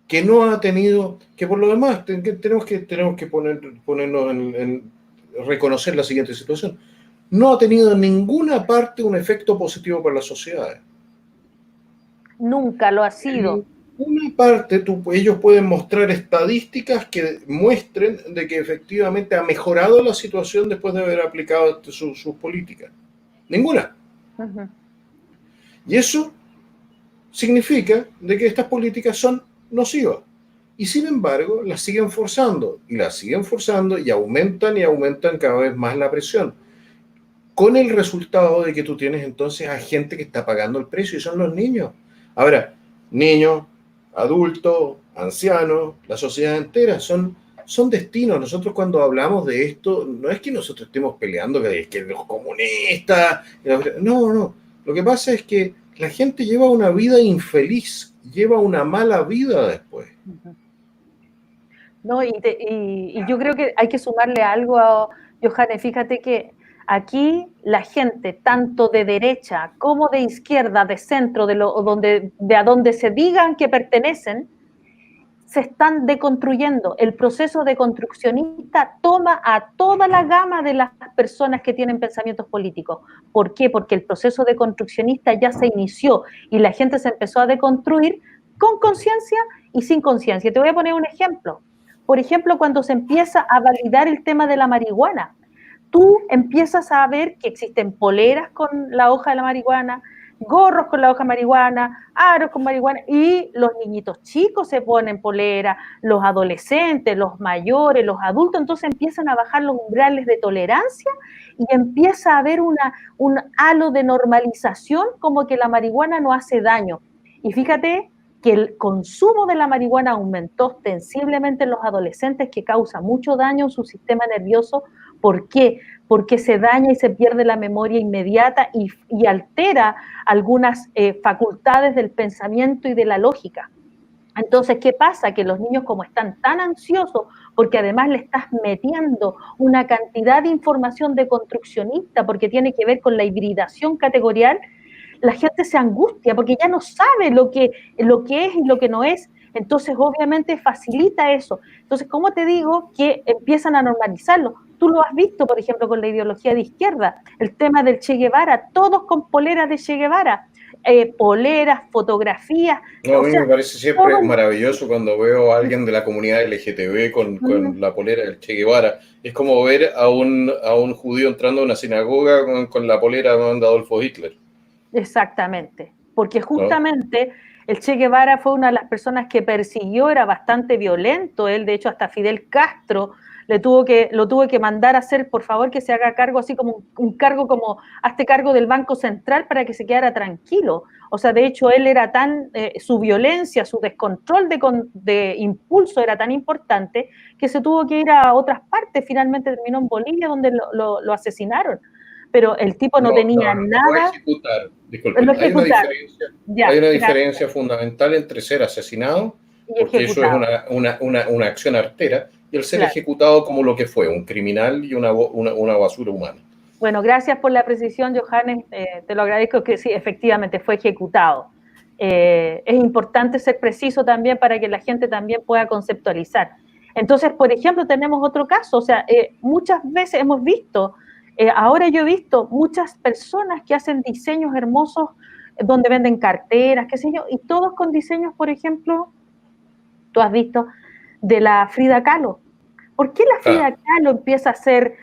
que no ha tenido, que por lo demás tenemos que ponernos reconocer la siguiente situación, no ha tenido en ninguna parte un efecto positivo para las sociedades. Nunca lo ha En sido. ninguna parte ellos pueden mostrar estadísticas que muestren de que efectivamente ha mejorado la situación después de haber aplicado sus políticas. Ninguna. Uh-huh. Y eso significa de que estas políticas son nocivas. Y sin embargo, las siguen forzando y aumentan cada vez más la presión. Con el resultado de que tú tienes entonces a gente que está pagando el precio y son los niños. Ahora, niños, adultos, ancianos, la sociedad entera son destinos. Nosotros cuando hablamos de esto, no es que nosotros estemos peleando que los comunistas, no. Lo que pasa es que la gente lleva una vida infeliz, lleva una mala vida después. No, y yo creo que hay que sumarle algo a Johannes. Fíjate que Aquí la gente, tanto de derecha como de izquierda, de centro, de a donde se digan que pertenecen, se están deconstruyendo. El proceso deconstruccionista toma a toda la gama de las personas que tienen pensamientos políticos. ¿Por qué? Porque el proceso deconstruccionista ya se inició y la gente se empezó a deconstruir con conciencia y sin conciencia. Te voy a poner un ejemplo. Por ejemplo, cuando se empieza a validar el tema de la marihuana, tú empiezas a ver que existen poleras con la hoja de la marihuana, gorros con la hoja de marihuana, aros con marihuana, y los niñitos chicos se ponen polera, los adolescentes, los mayores, los adultos, entonces empiezan a bajar los umbrales de tolerancia y empieza a haber un halo de normalización como que la marihuana no hace daño. Y fíjate que el consumo de la marihuana aumentó ostensiblemente en los adolescentes, que causa mucho daño en su sistema nervioso. ¿Por qué? Porque se daña y se pierde la memoria inmediata y altera algunas facultades del pensamiento y de la lógica. Entonces, ¿qué pasa? Que los niños, como están tan ansiosos, porque además le estás metiendo una cantidad de información deconstruccionista, porque tiene que ver con la hibridación categorial, la gente se angustia porque ya no sabe lo que es y lo que no es. Entonces, obviamente, facilita eso. Entonces, ¿cómo te digo que empiezan a normalizarlo? Tú lo has visto, por ejemplo, con la ideología de izquierda, el tema del Che Guevara, todos con poleras de Che Guevara, poleras, fotografías. No, a O mí sea, me parece siempre todo... maravilloso cuando veo a alguien de la comunidad LGTB con la polera del Che Guevara. Es como ver a un judío entrando a una sinagoga con la polera de Adolfo Hitler. Exactamente, porque ¿No? justamente el Che Guevara fue una de las personas que persiguió, era bastante violento, él de hecho hasta Fidel Castro lo tuvo que mandar a hacer, por favor, que se haga cargo, así como un cargo como, hazte cargo del Banco Central para que se quedara tranquilo. O sea, de hecho, él era tan, su violencia, su descontrol de impulso era tan importante que se tuvo que ir a otras partes, finalmente terminó en Bolivia, donde lo asesinaron. Pero el tipo no tenía Lo puede nada, ejecutar. lo Disculpen, ejecutaron. hay Ya, una gracias. diferencia fundamental entre ser asesinado, Y porque eso es ejecutado, una acción artera, y el ser claro. ejecutado como lo que fue, un criminal y una basura humana. Bueno, gracias por la precisión, Johannes. Te lo agradezco que sí, efectivamente fue ejecutado. Es importante ser preciso también para que la gente también pueda conceptualizar. Entonces, por ejemplo, tenemos otro caso. O sea, muchas veces hemos visto, ahora yo he visto muchas personas que hacen diseños hermosos donde venden carteras, qué sé yo, y todos con diseños, por ejemplo, tú has visto, de la Frida Kahlo. ¿Por qué la Ah, Frida Kahlo empieza a ser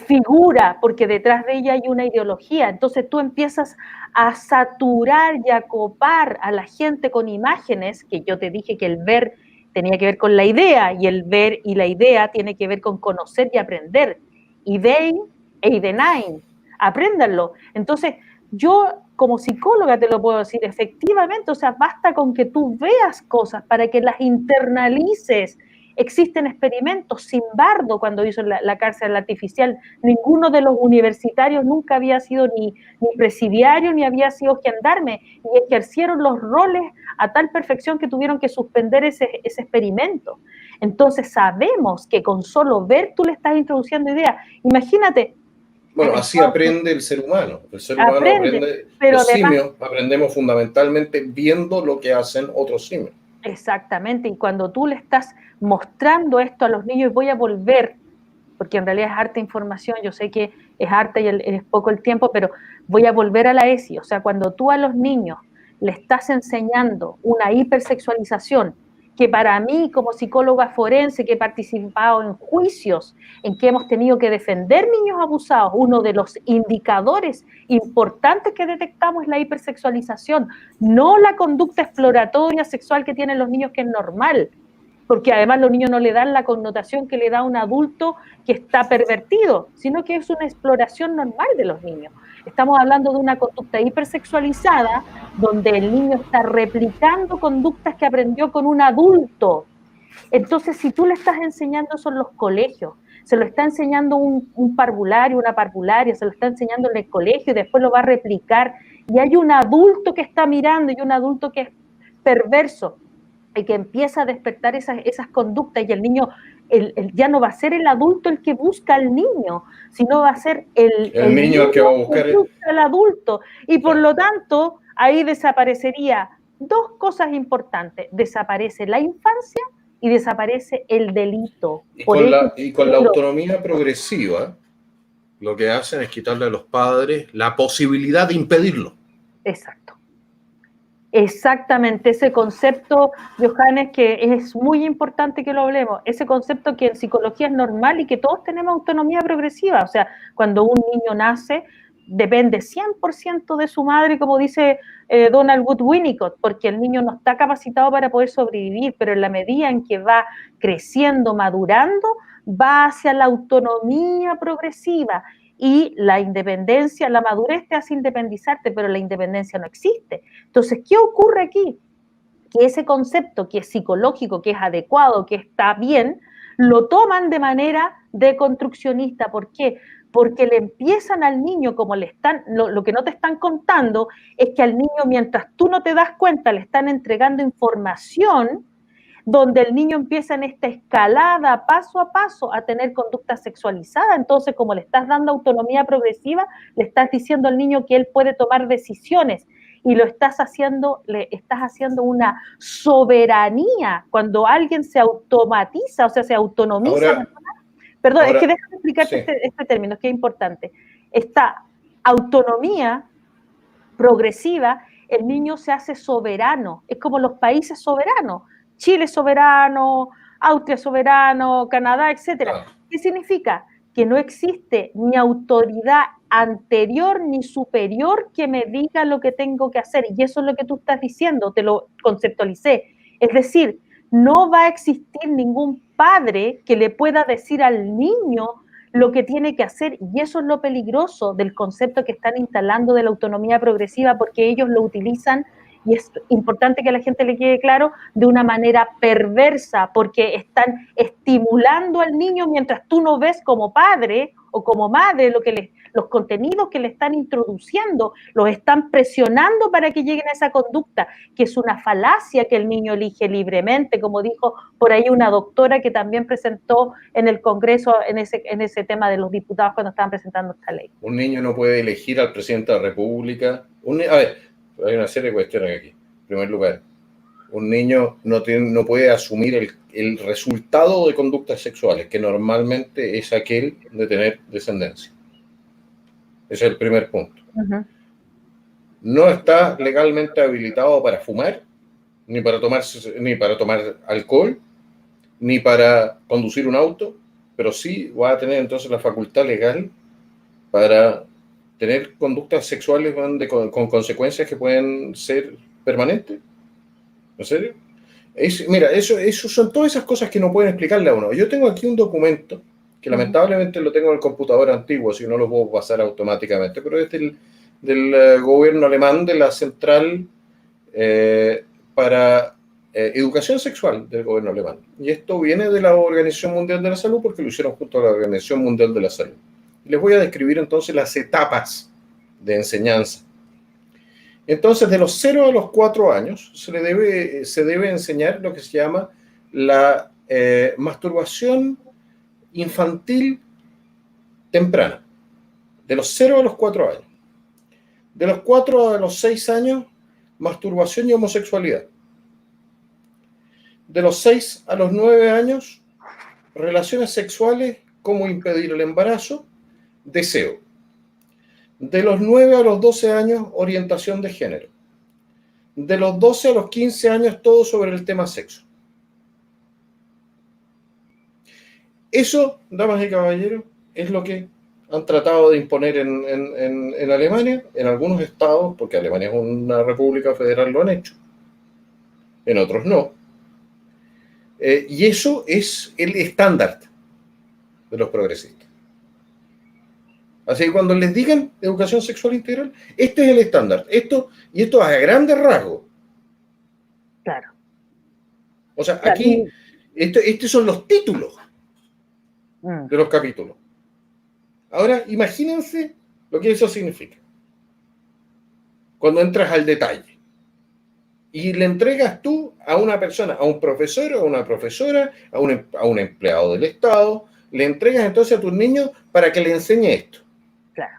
figura? Porque detrás de ella hay una ideología. Entonces tú empiezas a saturar y a copar a la gente con imágenes, que yo te dije que el ver tenía que ver con la idea, y el ver y la idea tiene que ver con conocer y aprender. Idein e idenain, apréndanlo. Entonces, yo como psicóloga te lo puedo decir, efectivamente, o sea, basta con que tú veas cosas para que las internalices. Existen experimentos. Simbardo, cuando hizo la cárcel artificial, ninguno de los universitarios nunca había sido ni presidiario ni había sido gendarme, y ejercieron los roles a tal perfección que tuvieron que suspender ese experimento. Entonces sabemos que con solo ver tú le estás introduciendo ideas. Imagínate. bueno, así Entonces, aprende el ser humano. El ser humano aprende, aprende, pero los además, simios aprendemos fundamentalmente viendo lo que hacen otros simios. exactamente, y cuando tú le estás mostrando esto a los niños, voy a volver, porque en realidad es harta información, yo sé que es harta y es poco el tiempo, pero voy a volver a la ESI. O sea, cuando tú a los niños le estás enseñando una hipersexualización, que para mí como psicóloga forense que he participado en juicios en que hemos tenido que defender niños abusados, uno de los indicadores importantes que detectamos es la hipersexualización, no la conducta exploratoria sexual que tienen los niños, que es normal, porque además los niños no le dan la connotación que le da un adulto que está pervertido, sino que es una exploración normal de los niños. Estamos hablando de una conducta hipersexualizada, donde el niño está replicando conductas que aprendió con un adulto. Entonces, si tú le estás enseñando eso en los colegios, se lo está enseñando un parvulario, una parvularia, se lo está enseñando en el colegio y después lo va a replicar, y hay un adulto que está mirando y un adulto que es perverso, y que empieza a despertar esas conductas, y el niño ya no va a ser el adulto el que busca al niño, sino va a ser el niño el que va a buscar que busca al adulto. Y por claro. lo tanto, ahí desaparecería dos cosas importantes. Desaparece la infancia y desaparece el delito. Y Por con eso, la autonomía progresiva, lo que hacen es quitarle a los padres la posibilidad de impedirlo. exacto. Exactamente, ese concepto, Johannes, que es muy importante que lo hablemos, ese concepto que en psicología es normal y que todos tenemos autonomía progresiva, o sea, cuando un niño nace, depende 100% de su madre, como dice Donald Wood Winnicott, porque el niño no está capacitado para poder sobrevivir, pero en la medida en que va creciendo, madurando, va hacia la autonomía progresiva. Y la independencia, la madurez te hace independizarte, pero la independencia no existe. Entonces, ¿qué ocurre aquí? Que ese concepto que es psicológico, que es adecuado, que está bien, lo toman de manera deconstruccionista. ¿Por qué? Porque le empiezan al niño, como le están, lo que no te están contando es que al niño, mientras tú no te das cuenta, le están entregando información donde el niño empieza en esta escalada paso a paso a tener conducta sexualizada. Entonces, como le estás dando autonomía progresiva, le estás diciendo al niño que él puede tomar decisiones y le estás haciendo una soberanía. Cuando alguien se automatiza, o sea, se autonomiza, Ahora, perdón, es que ahora déjame explicarte sí. este término, que es importante. Esta autonomía progresiva, el niño se hace soberano, es como los países soberanos, Chile soberano, Austria soberano, Canadá, etcétera. Ah, ¿Qué significa? Que no existe ni autoridad anterior ni superior que me diga lo que tengo que hacer. Y eso es lo que tú estás diciendo, te lo conceptualicé. Es decir, no va a existir ningún padre que le pueda decir al niño lo que tiene que hacer, y eso es lo peligroso del concepto que están instalando de la autonomía progresiva, porque ellos lo utilizan, y es importante que a la gente le quede claro, de una manera perversa, porque están estimulando al niño mientras tú no ves como padre o como madre los contenidos que le están introduciendo, los están presionando para que lleguen a esa conducta, que es una falacia que el niño elige libremente, como dijo por ahí una doctora que también presentó en el Congreso en ese tema de los diputados cuando estaban presentando esta ley. un niño no puede elegir al presidente de la República. A ver, hay una serie de cuestiones aquí. En primer lugar, un niño no puede asumir el resultado de conductas sexuales, que normalmente es aquel de tener descendencia. Ese es el primer punto. Uh-huh. No está legalmente habilitado para fumar, ni para tomar alcohol, ni para conducir un auto, pero sí va a tener entonces la facultad legal para tener conductas sexuales con consecuencias que pueden ser permanentes. ¿En serio? Mira, eso son todas esas cosas que no pueden explicarle a uno. Yo tengo aquí un documento que lamentablemente lo tengo en el computador antiguo, así no lo puedo pasar automáticamente, pero es del gobierno alemán, de la central para educación sexual del gobierno alemán. Y esto viene de la Organización Mundial de la Salud porque lo hicieron junto a la Organización Mundial de la Salud. Les voy a describir entonces las etapas de enseñanza. Entonces, de los 0 a los 4 años se debe enseñar lo que se llama la masturbación infantil temprana. De los 0 a los 4 años. De los 4 a los 6 años, masturbación y homosexualidad. De los 6 a los 9 años, relaciones sexuales, cómo impedir el embarazo, deseo. De los 9 a los 12 años, orientación de género. De los 12 a los 15 años, todo sobre el tema sexo. Eso, damas y caballeros, es lo que han tratado de imponer en Alemania, en algunos estados, porque Alemania es una república federal, lo han hecho. En otros no. Y eso es el estándar de los progresistas. Así que cuando les digan educación sexual integral, este es el estándar. Esto a grandes rasgos. Claro. O sea, aquí, estos son los títulos de los capítulos. Ahora, imagínense lo que eso significa. Cuando entras al detalle. y le entregas tú a una persona, a un profesor, a una profesora, a un empleado del Estado, le entregas entonces a tus niños para que le enseñe esto. Claro,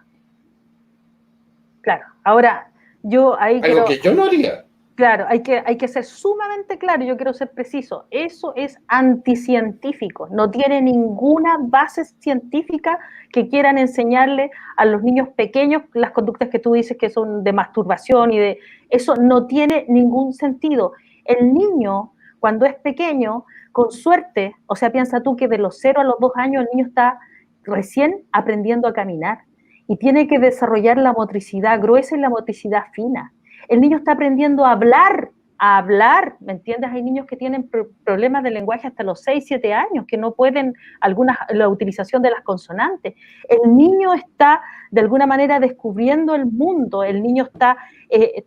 claro. Ahora, yo ahí Algo quiero... que yo no haría. Claro, hay que ser sumamente claro, yo quiero ser preciso, eso es anticientífico, no tiene ninguna base científica que quieran enseñarle a los niños pequeños las conductas que tú dices que son de masturbación y de... Eso no tiene ningún sentido. El niño, cuando es pequeño, con suerte, o sea, piensa tú que de los 0 a los 2 años el niño está recién aprendiendo a caminar y tiene que desarrollar la motricidad gruesa y la motricidad fina. El niño está aprendiendo a hablar, ¿me entiendes? Hay niños que tienen problemas de lenguaje hasta los 6, 7 años, que no pueden la utilización de las consonantes. El niño está, de alguna manera, descubriendo el mundo, el niño está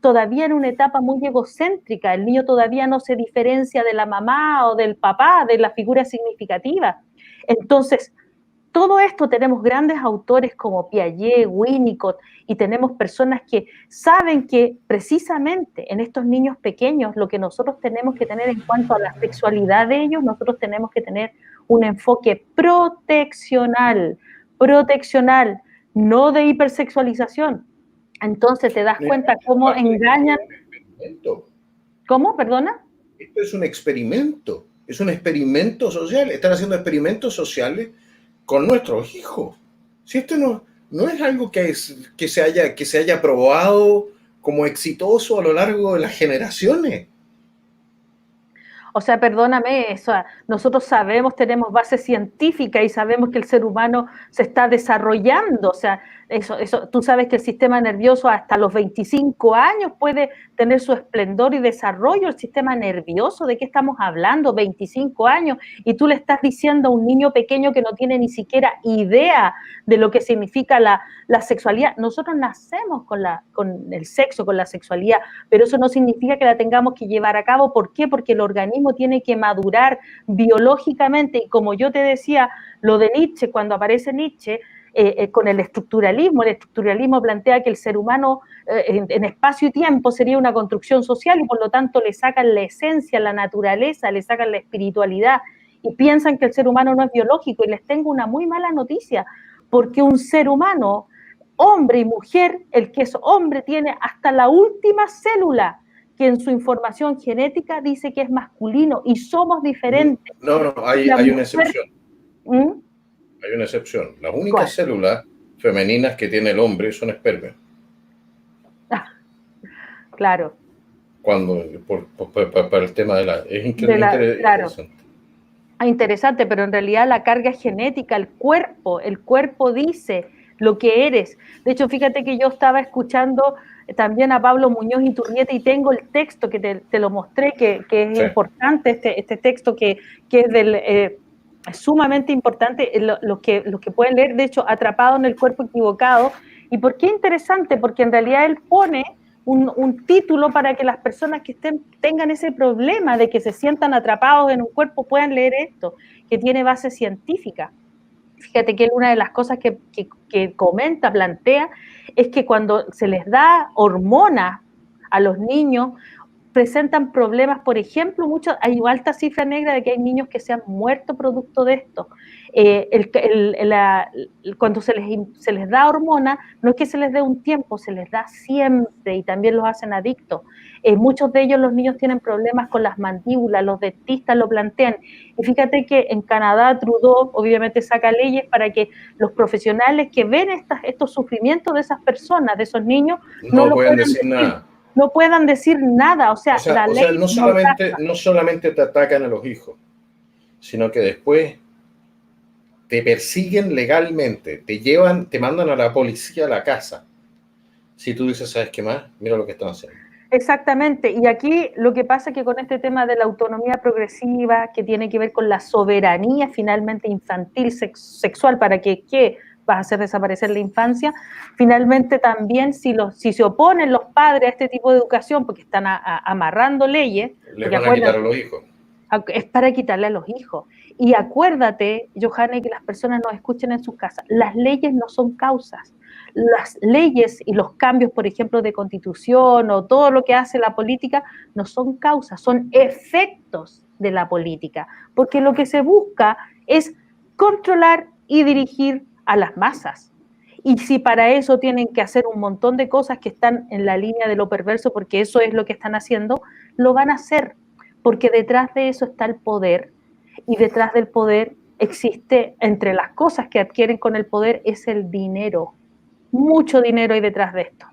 todavía en una etapa muy egocéntrica, el niño todavía no se diferencia de la mamá o del papá, de la figura significativa. Entonces, todo esto tenemos grandes autores como Piaget, Winnicott, y tenemos personas que saben que precisamente en estos niños pequeños lo que nosotros tenemos que tener en cuanto a la sexualidad de ellos, nosotros tenemos que tener un enfoque proteccional, no de hipersexualización. Entonces te das cuenta cómo engañan. ¿Cómo? ¿Perdona? Esto es un experimento social, están haciendo experimentos sociales con nuestros hijos. Si esto no es algo que se haya probado como exitoso a lo largo de las generaciones. O sea, perdóname, nosotros sabemos, tenemos base científica y sabemos que el ser humano se está desarrollando. O sea, tú sabes que el sistema nervioso hasta los 25 años puede tener su esplendor y desarrollo. El sistema nervioso, ¿de qué estamos hablando? 25 años. Y tú le estás diciendo a un niño pequeño que no tiene ni siquiera idea de lo que significa la sexualidad. Nosotros nacemos con el sexo, con la sexualidad, pero eso no significa que la tengamos que llevar a cabo. ¿Por qué? Porque el organismo tiene que madurar biológicamente, y como yo te decía, lo de Nietzsche, cuando aparece Nietzsche, con el estructuralismo plantea que el ser humano en espacio y tiempo sería una construcción social y por lo tanto le sacan la esencia, la naturaleza, le sacan la espiritualidad y piensan que el ser humano no es biológico. Y les tengo una muy mala noticia, porque un ser humano, hombre y mujer, el que es hombre tiene hasta la última célula que en su información genética dice que es masculino y somos diferentes. No, hay una excepción. ¿Mm? Hay una excepción. Las únicas células femeninas que tiene el hombre son espermias. Claro. Cuando, para el tema de la... Es interesante. Claro. Interesante, pero en realidad la carga genética, el cuerpo dice lo que eres. De hecho, fíjate que yo estaba escuchando también a Pablo Muñoz Iturrieta y tengo el texto que te lo mostré, que es importante, este texto que es sumamente importante, los que pueden leer, de hecho, Atrapado en el cuerpo equivocado. ¿Y por qué interesante? Porque en realidad él pone un título para que las personas que tengan ese problema de que se sientan atrapados en un cuerpo puedan leer esto, que tiene base científica. Fíjate que una de las cosas que comenta, plantea, es que cuando se les da hormonas a los niños, presentan problemas, por ejemplo, hay alta cifra negra de que hay niños que se han muerto producto de esto. Cuando se les da hormona, no es que se les dé un tiempo, se les da siempre y también los hacen adictos. Muchos de ellos, los niños, tienen problemas con las mandíbulas, los dentistas lo plantean. Y fíjate que en Canadá Trudeau obviamente saca leyes para que los profesionales que ven estos sufrimientos de esas personas, de esos niños, no pueden decir nada. No puedan decir nada, o sea la ley no solamente te atacan a los hijos, sino que después te persiguen legalmente, te mandan a la policía a la casa. Si tú dices, ¿sabes qué más? Mira lo que están haciendo. Exactamente, y aquí lo que pasa es que con este tema de la autonomía progresiva, que tiene que ver con la soberanía finalmente infantil, sexual, para ¿qué vas a hacer desaparecer la infancia? Finalmente también si se oponen los padres a este tipo de educación, porque están amarrando leyes... Les van a quitar a los hijos. es para quitarle a los hijos. Y acuérdate, Johanna, que las personas nos escuchen en sus casas, las leyes no son causas. Las leyes y los cambios, por ejemplo, de constitución o todo lo que hace la política, no son causas, son efectos de la política, porque lo que se busca es controlar y dirigir a las masas. Y si para eso tienen que hacer un montón de cosas que están en la línea de lo perverso, porque eso es lo que están haciendo, lo van a hacer, porque detrás de eso está el poder, y detrás del poder existe, entre las cosas que adquieren con el poder, es el dinero. Mucho dinero hay detrás de esto.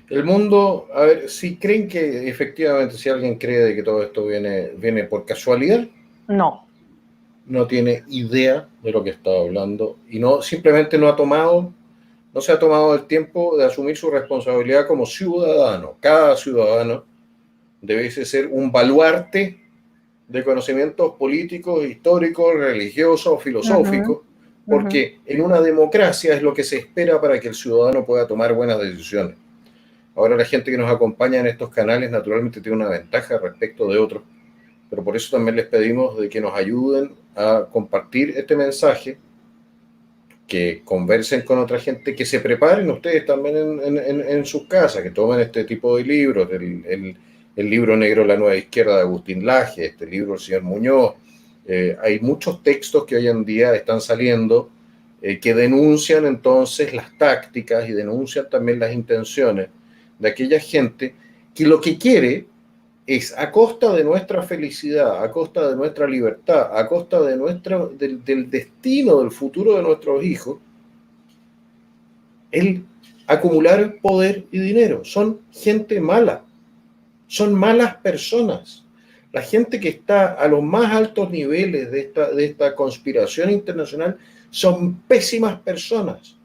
El mundo, a ver, si creen que efectivamente, si alguien cree de que todo esto viene por casualidad, no tiene idea de lo que está hablando y simplemente no se ha tomado el tiempo de asumir su responsabilidad como ciudadano. Cada ciudadano debe ser un baluarte de conocimientos políticos, históricos, religiosos, filosóficos, porque en una democracia es lo que se espera para que el ciudadano pueda tomar buenas decisiones. Ahora la gente que nos acompaña en estos canales naturalmente tiene una ventaja respecto de otros, pero por eso también les pedimos de que nos ayuden a compartir este mensaje, que conversen con otra gente, que se preparen ustedes también en sus casas, que tomen este tipo de libros, el libro negro La Nueva Izquierda de Agustín Laje, este libro del señor Muñoz. Hay muchos textos que hoy en día están saliendo que denuncian entonces las tácticas y denuncian también las intenciones de aquella gente que lo que quiere es, a costa de nuestra felicidad, a costa de nuestra libertad, a costa de del destino, del futuro de nuestros hijos, el acumular poder y dinero. Son gente mala, son malas personas. La gente que está a los más altos niveles de esta conspiración internacional son pésimas personas.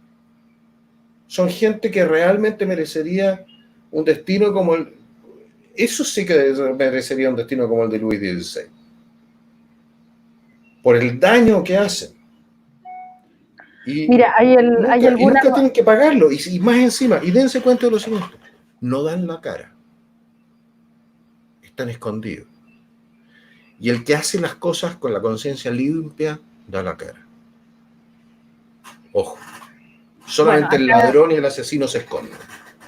Son gente que realmente merecería un destino como eso sí que merecería un destino como el de Luis XVI. Por el daño que hacen. Y, mira, y nunca tienen que pagarlo. Y más encima, y dense cuenta de lo siguiente, no dan la cara. Están escondidos. Y el que hace las cosas con la conciencia limpia, da la cara. Ojo. Solamente el ladrón y el asesino se esconden.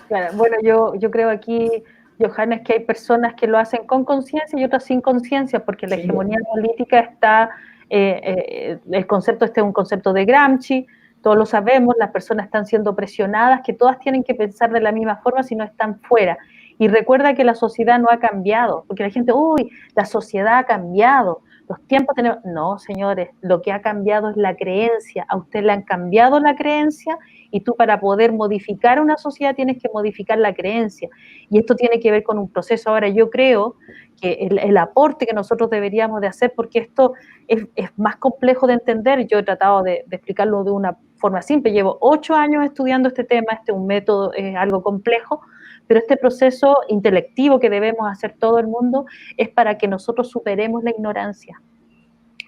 Claro, bueno, yo creo aquí, Johannes, que hay personas que lo hacen con conciencia y otras sin conciencia, porque la hegemonía política está, el concepto este es un concepto de Gramsci, todos lo sabemos, las personas están siendo presionadas, que todas tienen que pensar de la misma forma si no están fuera. Y recuerda que la sociedad no ha cambiado, porque la gente, uy, la sociedad ha cambiado, los tiempos tenemos... No, señores, lo que ha cambiado es la creencia, a usted le han cambiado la creencia y tú para poder modificar una sociedad tienes que modificar la creencia. Y esto tiene que ver con un proceso. Ahora yo creo que el aporte que nosotros deberíamos de hacer, porque esto es más complejo de entender, yo he tratado de explicarlo de una forma simple, llevo 8 años estudiando este tema, este es un método, es algo complejo, pero este proceso intelectivo que debemos hacer todo el mundo es para que nosotros superemos la ignorancia,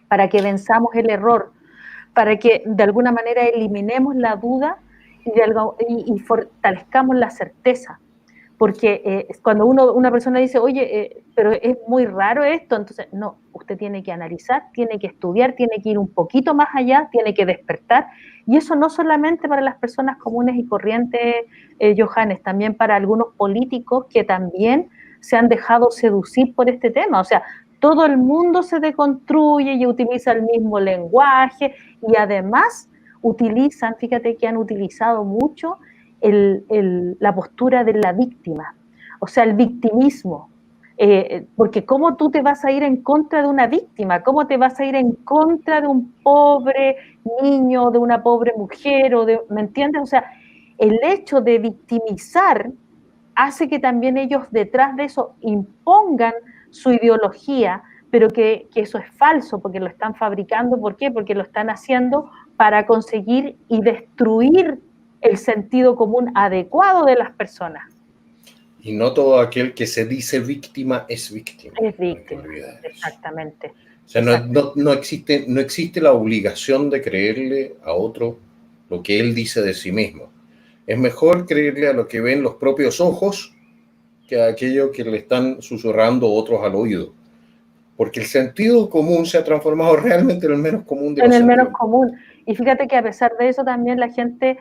para que venzamos el error, para que de alguna manera eliminemos la duda y fortalezcamos la certeza. Porque cuando una persona dice, oye, pero es muy raro esto, entonces no, usted tiene que analizar, tiene que estudiar, tiene que ir un poquito más allá, tiene que despertar, y eso no solamente para las personas comunes y corrientes, Johannes, también para algunos políticos que también se han dejado seducir por este tema, o sea, todo el mundo se deconstruye y utiliza el mismo lenguaje, y además utilizan, fíjate que han utilizado mucho la postura de la víctima, o sea, el victimismo. Porque ¿cómo tú te vas a ir en contra de una víctima? ¿Cómo te vas a ir en contra de un pobre niño, de una pobre mujer? ¿Me entiendes? O sea, el hecho de victimizar hace que también ellos detrás de eso impongan su ideología, pero que eso es falso, porque lo están fabricando. ¿Por qué? Porque lo están haciendo para conseguir y destruir el sentido común adecuado de las personas. Y no todo aquel que se dice víctima es víctima. Es víctima, exactamente. O sea, no existe la obligación de creerle a otro lo que él dice de sí mismo. Es mejor creerle a lo que ven los propios ojos que a aquello que le están susurrando otros al oído. porque el sentido común se ha transformado realmente en el menos común de los en el menos sentidos. común. Y fíjate que a pesar de eso también la gente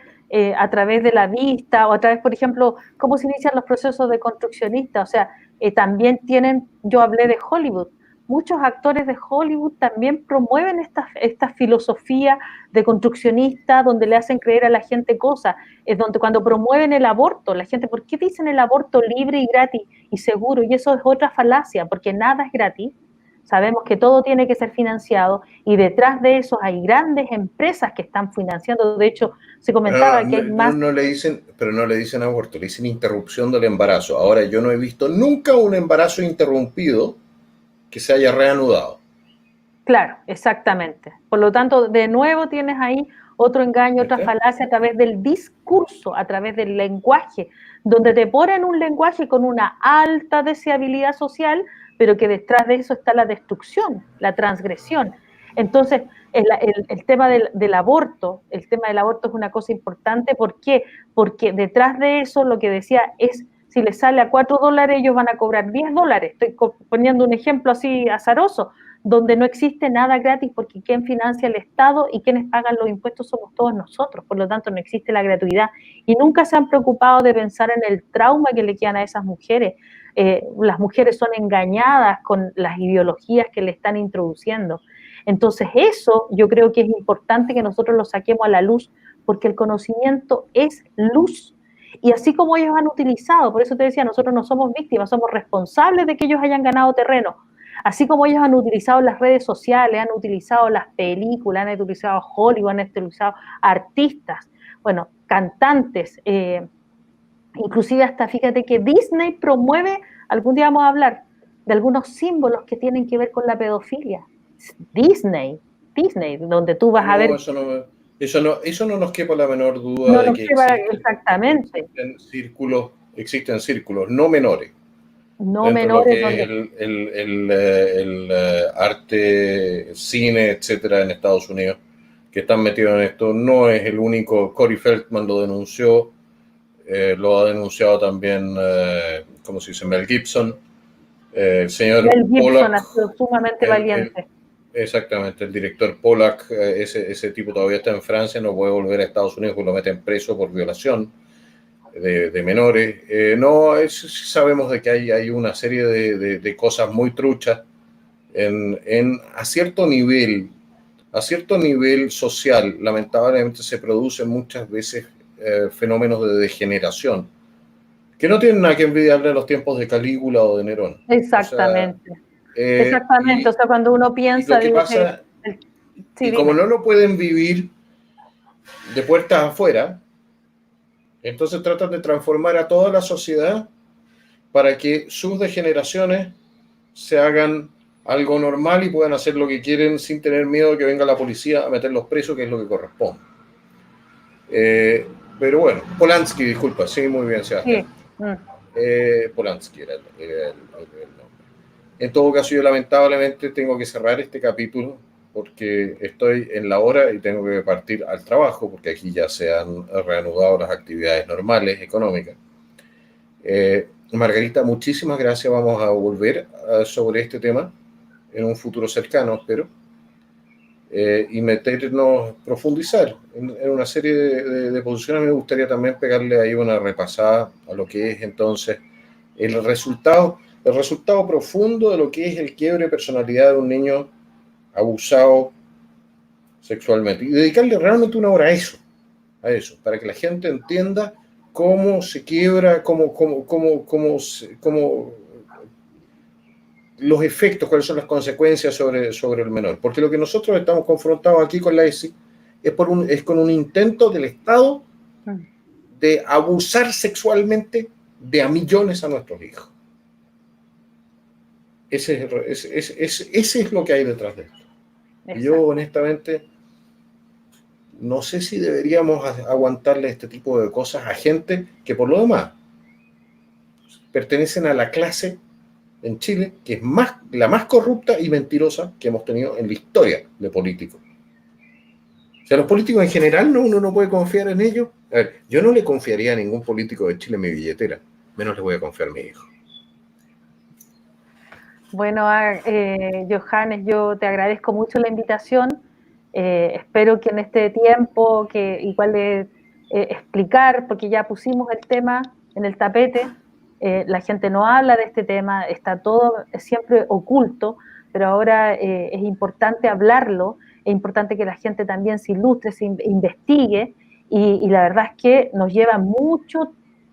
a través de la vista o a través, por ejemplo, cómo se inician los procesos de construccionista, o sea, también tienen, yo hablé de Hollywood, muchos actores de Hollywood también promueven esta filosofía de construccionista donde le hacen creer a la gente cosas, es donde cuando promueven el aborto, la gente, ¿por qué dicen el aborto libre y gratis y seguro? Y eso es otra falacia, porque nada es gratis. Sabemos que todo tiene que ser financiado y detrás de eso hay grandes empresas que están financiando. De hecho, se comentaba que hay más... No le dicen, pero no le dicen aborto, le dicen interrupción del embarazo. Ahora, yo no he visto nunca un embarazo interrumpido que se haya reanudado. Claro, exactamente. Por lo tanto, de nuevo tienes ahí otro engaño, otra ¿Viste? falacia a través del discurso, a través del lenguaje, donde te ponen un lenguaje con una alta deseabilidad social, pero que detrás de eso está la destrucción, la transgresión. Entonces, el tema del aborto, el tema del aborto es una cosa importante. ¿Por qué? Porque detrás de eso lo que decía es, si les sale a $4, ellos van a cobrar $10. Estoy poniendo un ejemplo así azaroso, donde no existe nada gratis, porque quien financia el Estado y quienes pagan los impuestos somos todos nosotros, por lo tanto no existe la gratuidad, y nunca se han preocupado de pensar en el trauma que le quedan a esas mujeres. Las mujeres son engañadas con las ideologías que le están introduciendo. Entonces eso yo creo que es importante que nosotros lo saquemos a la luz, porque el conocimiento es luz. Y así como ellos han utilizado, por eso te decía, nosotros no somos víctimas, somos responsables de que ellos hayan ganado terreno. Así como ellos han utilizado las redes sociales, han utilizado las películas, han utilizado Hollywood, han utilizado artistas, bueno, cantantes, inclusive hasta fíjate que Disney promueve, algún día vamos a hablar de algunos símbolos que tienen que ver con la pedofilia. Disney, donde tú vas a ver... No, eso no nos quepa la menor duda No de nos que lleva exactamente, existen círculos no menores no dentro de lo menores que es donde... el arte, cine, etcétera, en Estados Unidos, que están metidos en esto. No es el único. Corey Feldman lo denunció, lo ha denunciado también, ¿cómo se dice? Mel Gibson, el señor Mel Gibson ha Pollack, sido sumamente valiente. exactamente, el director Pollack, ese tipo todavía está en Francia, no puede volver a Estados Unidos porque lo meten preso por violación de menores. No, sabemos de que hay una serie de cosas muy truchas a cierto nivel social. Lamentablemente se producen muchas veces fenómenos de degeneración que no tienen nada que envidiarle a los tiempos de Calígula o de Nerón. O sea, Exactamente, exactamente. O sea, cuando uno y piensa, lo que dice, pasa, sí, y como dime. no lo pueden vivir de puertas afuera, entonces tratan de transformar a toda la sociedad para que sus degeneraciones se hagan algo normal y puedan hacer lo que quieren sin tener miedo de que venga la policía a meterlos presos, que es lo que corresponde. Pero bueno, Polanski, disculpa, sí, muy bien, Sebastián. Sí. Mm. Polanski era el nombre. En todo caso, yo lamentablemente tengo que cerrar este capítulo porque estoy en la hora y tengo que partir al trabajo, porque aquí ya se han reanudado las actividades normales, económicas. Margarita, muchísimas gracias. Vamos a volver sobre este tema en un futuro cercano, espero, y meternos, profundizar en una serie de posiciones. Me gustaría también pegarle ahí una repasada a lo que es entonces el resultado profundo de lo que es el quiebre de personalidad de un niño abusado sexualmente, y dedicarle realmente una hora a eso, para que la gente entienda cómo se quiebra, cómo los efectos, cuáles son las consecuencias sobre el menor. Porque lo que nosotros estamos confrontados aquí con la ESI es con un intento del Estado de abusar sexualmente de a millones a nuestros hijos. Ese es lo que hay detrás de esto. Y yo, honestamente, no sé si deberíamos aguantarle este tipo de cosas a gente que, por lo demás, pertenecen a la clase en Chile que es la más corrupta y mentirosa que hemos tenido en la historia de políticos. O sea, los políticos en general, uno no puede confiar en ellos. A ver, yo no le confiaría a ningún político de Chile mi billetera, menos le voy a confiar a mi hijo. Bueno, Johannes, yo te agradezco mucho la invitación. Espero que en este tiempo, que igual explicar, porque ya pusimos el tema en el tapete, la gente no habla de este tema, está todo siempre oculto, pero ahora es importante hablarlo, es importante que la gente también se ilustre, investigue, y la verdad es que nos lleva muchos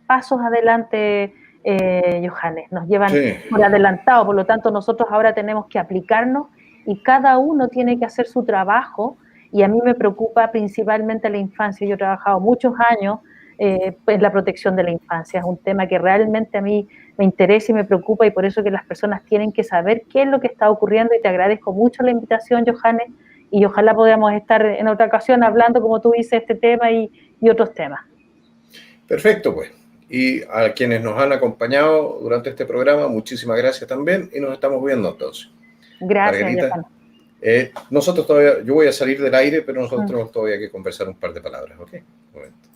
pasos adelante, Johannes, nos llevan Sí, por adelantado, por lo tanto nosotros ahora tenemos que aplicarnos y cada uno tiene que hacer su trabajo, y a mí me preocupa principalmente la infancia. Yo he trabajado muchos años en la protección de la infancia, es un tema que realmente a mí me interesa y me preocupa, y por eso que las personas tienen que saber qué es lo que está ocurriendo, y te agradezco mucho la invitación, Johannes, y ojalá podamos estar en otra ocasión hablando, como tú dices, este tema y otros temas. perfecto, pues. Y a quienes nos han acompañado durante este programa, muchísimas gracias también y nos estamos viendo entonces. Gracias, Margarita, Johannes. nosotros todavía, yo voy a salir del aire, pero nosotros tenemos todavía que conversar un par de palabras, ¿ok? Un momento.